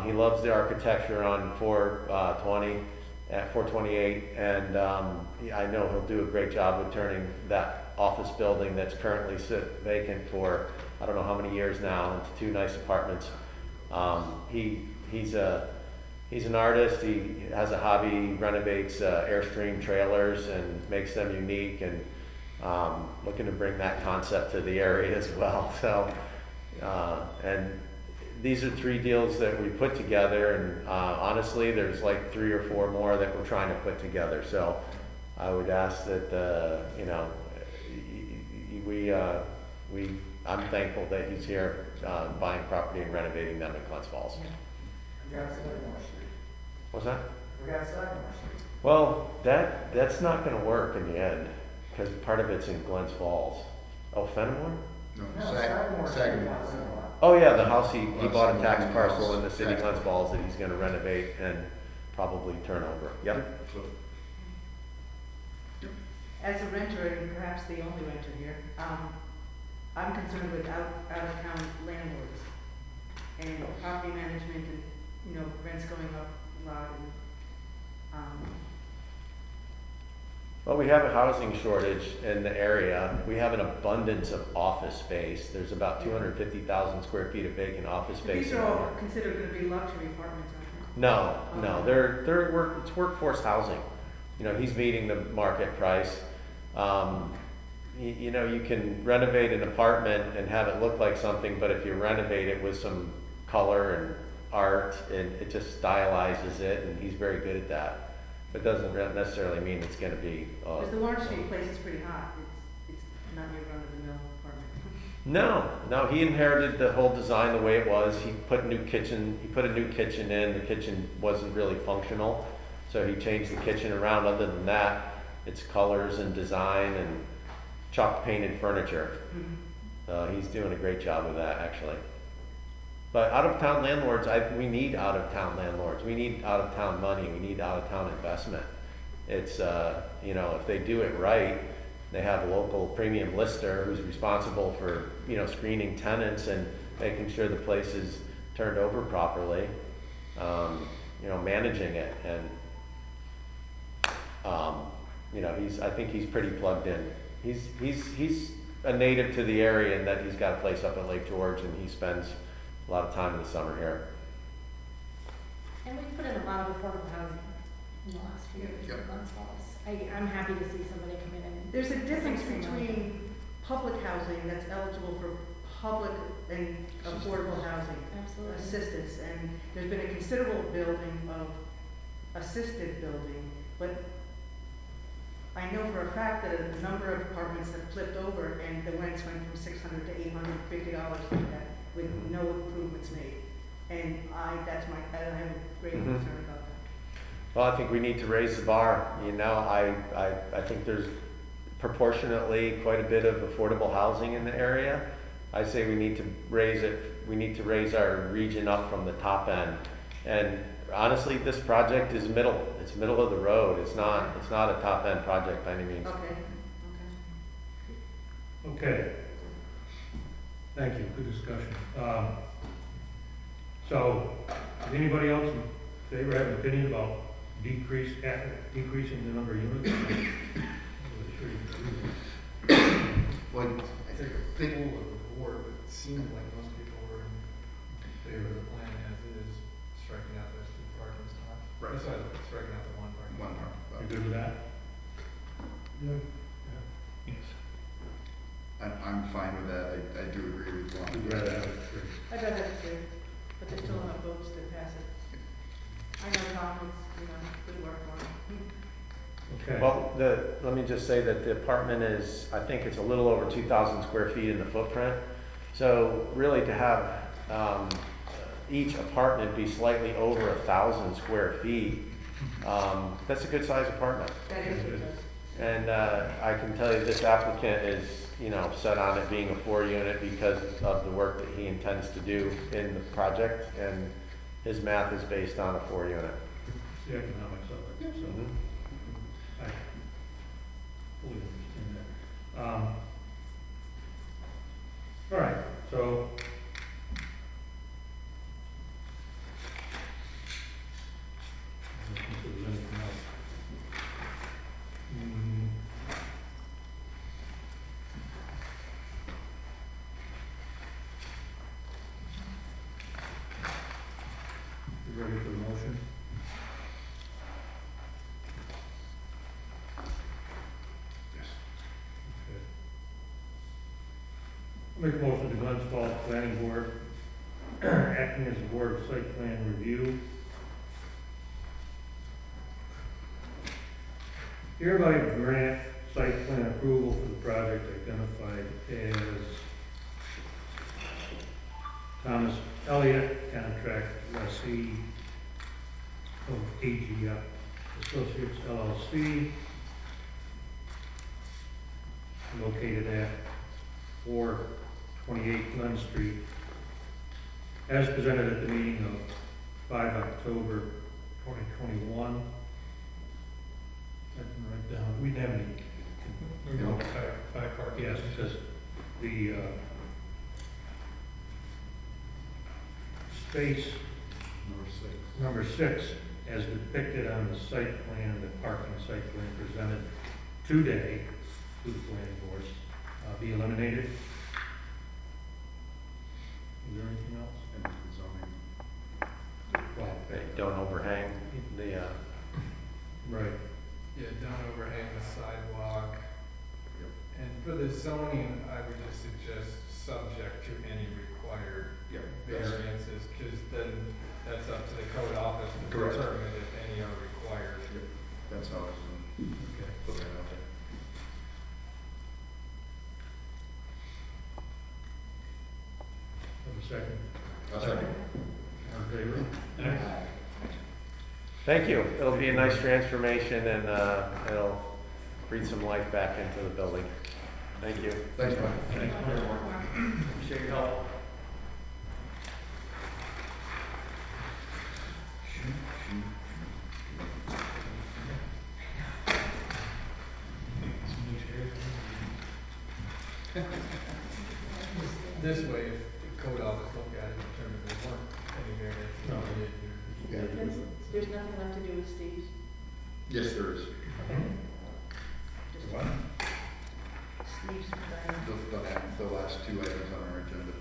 He loves the architecture on 428, and I know he'll do a great job of turning that office building that's currently vacant for I don't know how many years now into 2 nice apartments. He's an artist. He has a hobby, renovates Airstream trailers and makes them unique, and looking to bring that concept to the area as well. So, and these are 3 deals that we put together, and honestly, there's like 3 or 4 more that we're trying to put together. So, I would ask that I'm thankful that he's here buying property and renovating them in Glens Falls. What's that? We got Sagamore Street. Well, that's not gonna work in the end, because part of it's in Glens Falls. Oh, Fenimore? No, Sagamore Street. Sagamore. Oh, yeah, the house he bought a tax parcel in the city of Glens Falls that he's gonna renovate and probably turn over. Yep. As a renter, and perhaps the only renter here, I'm concerned with out-of-town landlords and property management and, you know, rents going up a lot and, Well, we have a housing shortage in the area. We have an abundance of office space. There's about 250,000 square feet of vacant office space. these are all considered gonna be luxury apartments, aren't they? No, it's workforce housing. You know, he's meeting the market price. You know, you can renovate an apartment and have it look like something, but if you renovate it with some color and art, and it just stylizes it, and he's very good at that. It doesn't necessarily mean it's gonna be, Because the Warren Street place is pretty hot, it's not your run-of-the-mill apartment. No, he inherited the whole design the way it was. He put a new kitchen in. The kitchen wasn't really functional, so he changed the kitchen around. Other than that, it's colors and design and chalk painted furniture. He's doing a great job with that, actually. But out-of-town landlords, we need out-of-town landlords. We need out-of-town money. We need out-of-town investment. It's, you know, if they do it right, they have a local premium lister who's responsible for, you know, screening tenants and making sure the place is turned over properly, you know, managing it. And, you know, I think he's pretty plugged in. He's a native to the area in that he's got a place up at Lake George, and he spends a lot of time in the summer here. And we've put in a lot of affordable housing in the last few years in Glens Falls. I'm happy to see somebody come in and. There's a difference between public housing that's eligible for public and affordable housing. Absolutely. Assistance, and there's been a considerable building of assisted building, but I know for a fact that a number of apartments have flipped over and the rents went from $600 to $850 like that, with no improvements made. And I have a great concern about that. Well, I think we need to raise the bar. You know, I think there's proportionately quite a bit of affordable housing in the area. I say we need to raise it. We need to raise our region up from the top end. And honestly, this project is middle. It's middle of the road. It's not a top end project by any means. Okay. Thank you, good discussion. So, does anybody else in favor have an opinion about decreasing the number of units? Well, I think a pool of the board, but it seemed like most people were in favor of the plan as it is, striking out those 2 parking spots. Right. Sorry, striking out the 1 parking. One parking spot. You good with that? Yeah. Yes. I'm fine with that. I do agree with Juan. You'd rather have it three. I'd rather have 3, but there's still enough votes to pass it. I know Tom, it's, you know, good work for him. Okay. Well, let me just say that the apartment is, I think it's a little over 2,000 square feet in the footprint. So really to have each apartment be slightly over 1,000 square feet, that's a good sized apartment. That is good. And I can tell you this applicant is, you know, set on it being a 4-unit because of the work that he intends to do in the project, and his math is based on a 4-unit. The economics of it, so. I fully understand that. All right, so. Let's see if there's anything else. You ready for the motion? Yes. Okay. Make a motion to Glens Falls Planning Board, acting as a board of site plan review. Hereby grant site plan approval for the project identified as Thomas Elliott, contract lessee, AGF Associates LLC, located at 428 Glen Street, as presented at the meeting of 5 October 2021. I didn't write down, we didn't have any. We're going to five parking. Yes, it says the space number 6, as depicted on the site plan, the parking site plan presented today to the planning board, be eliminated. Is there anything else? And the zoning. Well, They don't overhang the, right. Yeah, don't overhang the sidewalk. And for the zoning, I would just suggest subject to any required variances, because then that's up to the code office to Correct. determine if any are required. That's how I was gonna put that out there. Have a second. I'll second. All in favor? thank you. It'll be a nice transformation and, it'll breathe some life back into the building. Thank you. Thanks, Mike. Thanks, Mark. Appreciate your help. This way, if the code office looked at it and determined there weren't any variances No. needed, There's nothing left to do with Steve's. Yes, there is. Just What? Steve's design. The last 2 items on our agenda.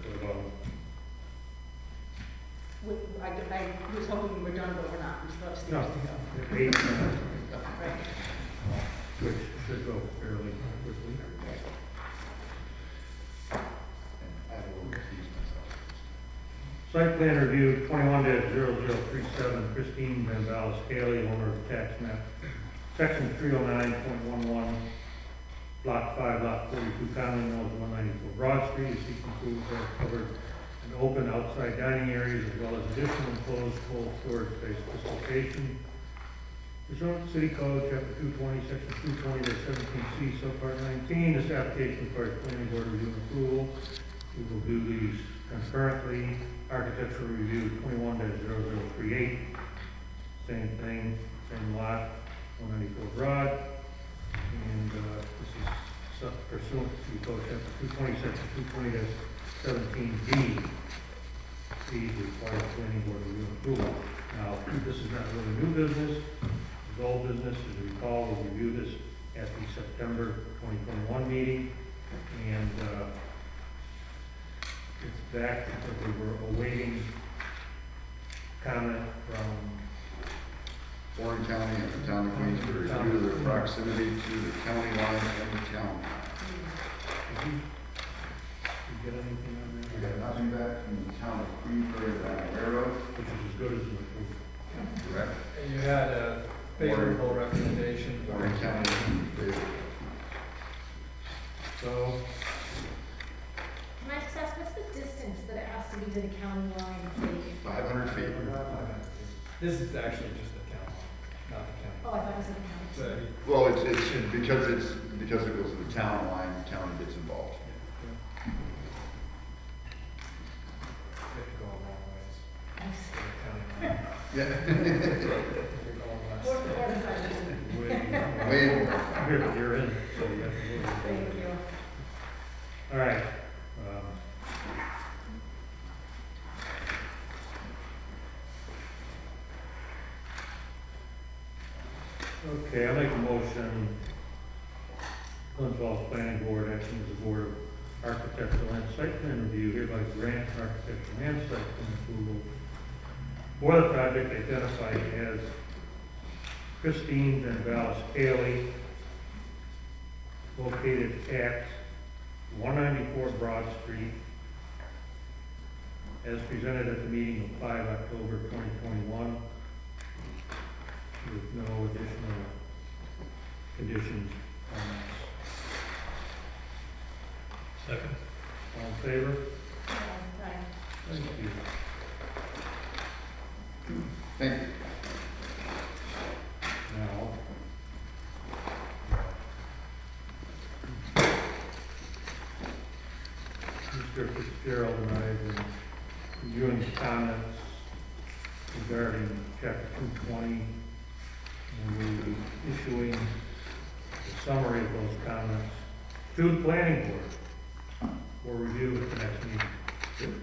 I was hoping we were done, but we're not. We still have Steve's No. to go. Eight, Right. which should go fairly quickly. And I will recuse myself. Site plan review 21-0037, Christine Van Vallis Haley, owner of tax map, section 309.11, lot 5, lot 42, commonly known as 194 Broad Street, is seeking approval for covered and open outside dining areas as well as additional enclosed cold storage space at this location. Pursuant to City Code, Chapter 220, Section 220-17C, Subpart 19, this application requires planning board review and approval. We will do these concurrently. Architectural review 21-0038, same thing, same lot, 194 Broad. And this is pursuant to City Code, Chapter 220, Section 220-17D. These require planning board review and approval. Now, this is not really new business. It's old business. As you recall, we reviewed this at the September 2021 meeting. And it's back because we were awaiting comment from Warren County and the town of Queensbury due to their proximity to the county line and the town. Did you get anything on that? We got nothing back from the town of Queensbury that I'm aware of. Which is as good as an approval. Correct. And you had a favorable recommendation. Warren County is in favor. So, Can I just ask, what's the distance that it has to be to the county line? 500 feet. This is actually just the town line, not the county. Oh, I thought it was the county. So Well, it's because it goes to the town line, the county gets involved. you have to go a long ways. I see. to the county line. Yeah. You're going west. way you're in, so you have to move. Thank you. All right. Okay, I make a motion, Glens Falls Planning Board, acting as the Board of Architectural and Site Plan Review, hereby grant architectural and site plan approval for the project identified as Christine Van Vallis Haley, located at 194 Broad Street, as presented at the meeting of 5 October 2021, with no additional conditions on this. Second. All in favor? Aye. Thank you. Thank you. Mr. Fitzgerald and I have been reviewing the comments regarding chapter 220, and we'll be issuing a summary of those comments to the planning board for review at the next meeting. And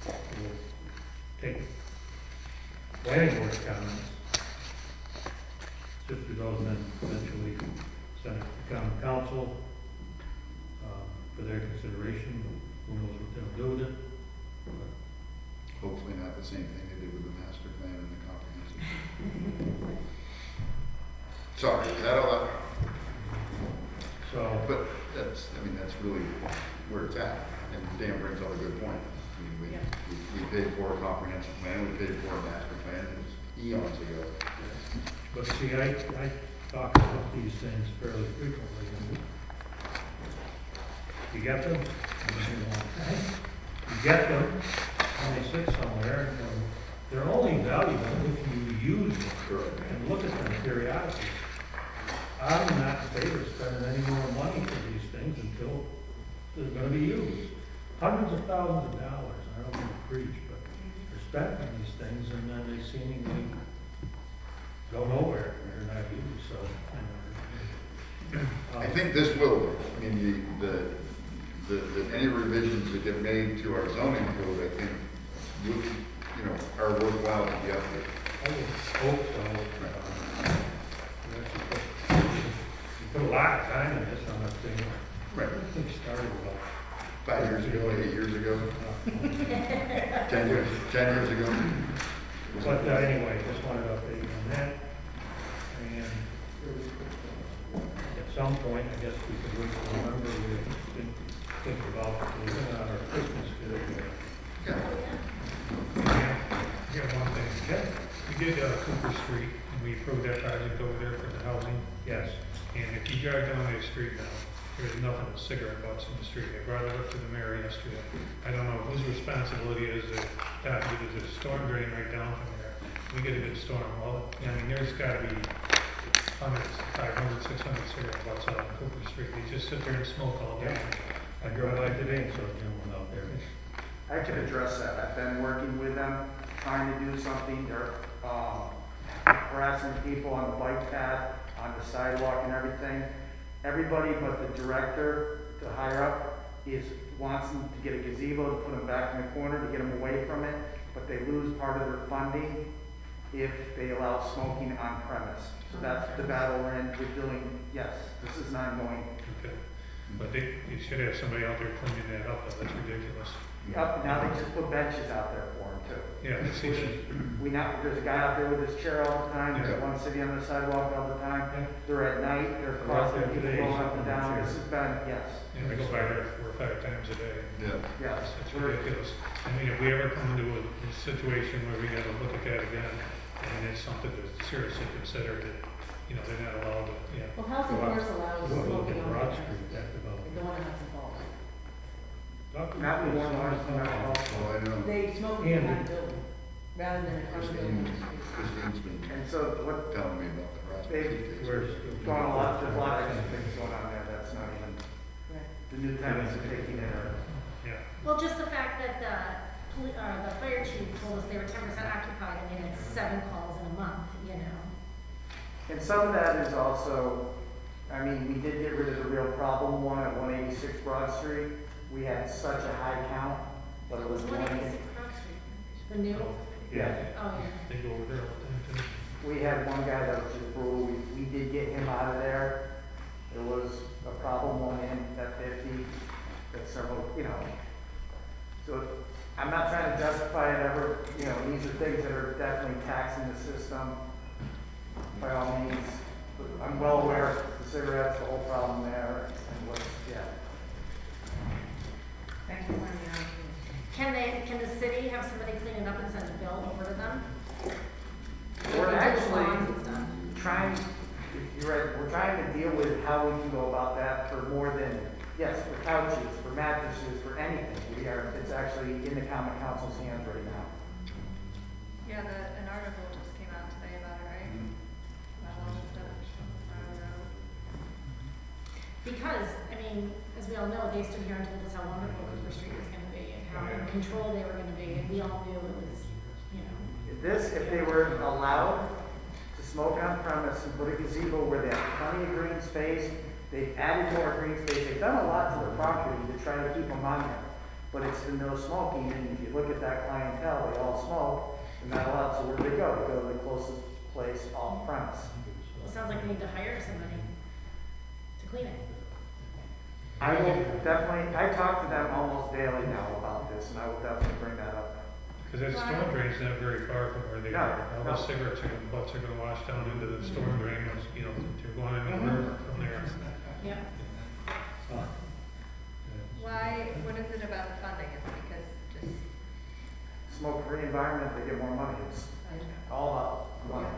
we'll take planning board comments, sift through those, and then eventually send it to the common council for their consideration. Who knows what they'll do with it? Hopefully not the same thing they did with the master plan and the comprehensive. Sorry, is that all? So, but that's really where it's at. And Dan brings up a good point. I mean, we paid for a comprehensive plan, we paid for a master plan, it was eons ago. but see, I talk about these things fairly frequently. And you get them, you get them, and they sit somewhere, and they're only valuable if you use them and look at them periodically. I'm not in favor of spending any more money for these things until they're gonna be used. Hundreds of thousands of dollars, I don't want to preach, but they're spent on these things, and then they seemingly go nowhere, they're not used, so. I think this will, I mean, any revisions that get made to our zoning code, I think, are worthwhile to be updated. I would hope so. You put a lot of time in this, I'm not saying, Right. I think started about 5 years ago, 8 years ago, 10 years ago. But anyway, just wanted to update you on that. And at some point, I guess we could wait till November, we can think about leaving on our Christmas good. Yeah, one thing. Okay? We did Cooper Street, and we approved that project over there for the housing. Yes. And if you drive down that street now, there's nothing but cigarette butts in the street. I brought it up to the mayor yesterday. I don't know whose responsibility it is that there's a storm drain right down from there. We get a good storm. Well, I mean, there's gotta be hundreds, 500, 600 cigarette butts out on Cooper Street. They just sit there and smoke all day. I drove by today and saw a gentleman out there. I can address that. I've been working with them, trying to do something. They're harassing people on the bike path, on the sidewalk and everything. Everybody but the director, the higher up, wants them to get a gazebo to put them back in the corner to get them away from it, but they lose part of their funding if they allow smoking on premise. So that's the battle we're in. We're doing, yes, this is not going. Okay. But you should have somebody out there cleaning that up, though. That's ridiculous. Yep, now they just put benches out there for them too. Yeah, it's There's a guy out there with his chair all the time, there's one sitting on the sidewalk all the time. They're at night, they're crossing people going up and down. This has been, yes. Yeah, I go by there 4 or 5 times a day. Yeah. Yes. It's ridiculous. I mean, if we ever come into a situation where we have to look at that again, and it's something to seriously consider that, they're not allowed to, Well, housing first allows Go look smoking at on Broad the Street, that development. the one in Hudson Falls. Not the one on Oh, I know. They smoke in that building, rather than across the building. Christine's been And so what, telling me about the they've Where's? gone a lot, there's a lot of extra things going on there that's not even, Right. the new tenants are taking it or. Well, just the fact that the fire chief told us they were 10% occupied, I mean, it's 7 calls in a month, And some of that is also, I mean, we did get rid of the real problem one at 186 Broad Street. We had such a high count, but it was It's one. 186 Broad Street, the new, Yeah. oh, yeah. They go over there all the time, too. We had one guy that was just brutal. We did get him out of there. There was a problem one in at 50, that several, So I'm not trying to justify it ever, these are things that are definitely taxing the system by all means. But I'm well aware of the cigarettes, the whole problem there, and what's, Thanks for pointing it out. Can the city have somebody clean it up and send a bill over to them? We're Like they do with lawns actually and stuff. trying, you're right, we're trying to deal with how we can go about that for more than, yes, for couches, for mattresses, for anything. It's actually in the common council's hands right now. Yeah, an article just came out today about it, right? About all the stuff on the road. Because, I mean, as we all know, they stood here and told us how wonderful Cooper Street was gonna be and how in control they were gonna be, and we all knew it was, you know. If they were allowed to smoke on premise and put a gazebo where they have plenty of green space, they've added more green space, they've done a lot to the property to try to keep them on there. But it's the no smoking, and if you look at that clientele, they all smoke, and not allowed, so where do they go? They go to the closest place off premise. It sounds like they need to hire somebody to clean it. I will definitely, I talk to them almost daily now about this, and I will definitely bring that up. Because that storm drain's not very far from where they No, are. All no. the cigarettes and butts are gonna wash down into the storm drain, you know, they're going into the river from there. Yeah. Why, what is it about the funding? Is it because just, Smoke-free environment, they get more money, it's all about money.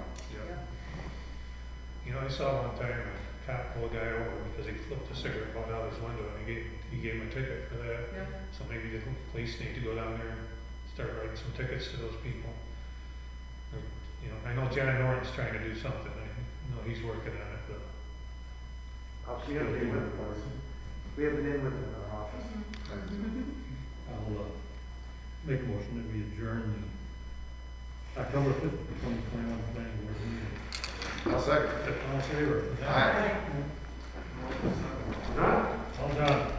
You know, I saw one time a cop pull a guy over because he flipped a cigarette butt out his window and he gave him a ticket for that. Yeah. So maybe the police need to go down there and start writing some tickets to those people. Or, you know, I know John Norton's trying to do something. I know he's working on it, but. We have been with them. We have been in with them in our office. I'll make a motion that we adjourn the October 5th, 2021 planning board meeting. I'll second. All in favor? Aye. All done.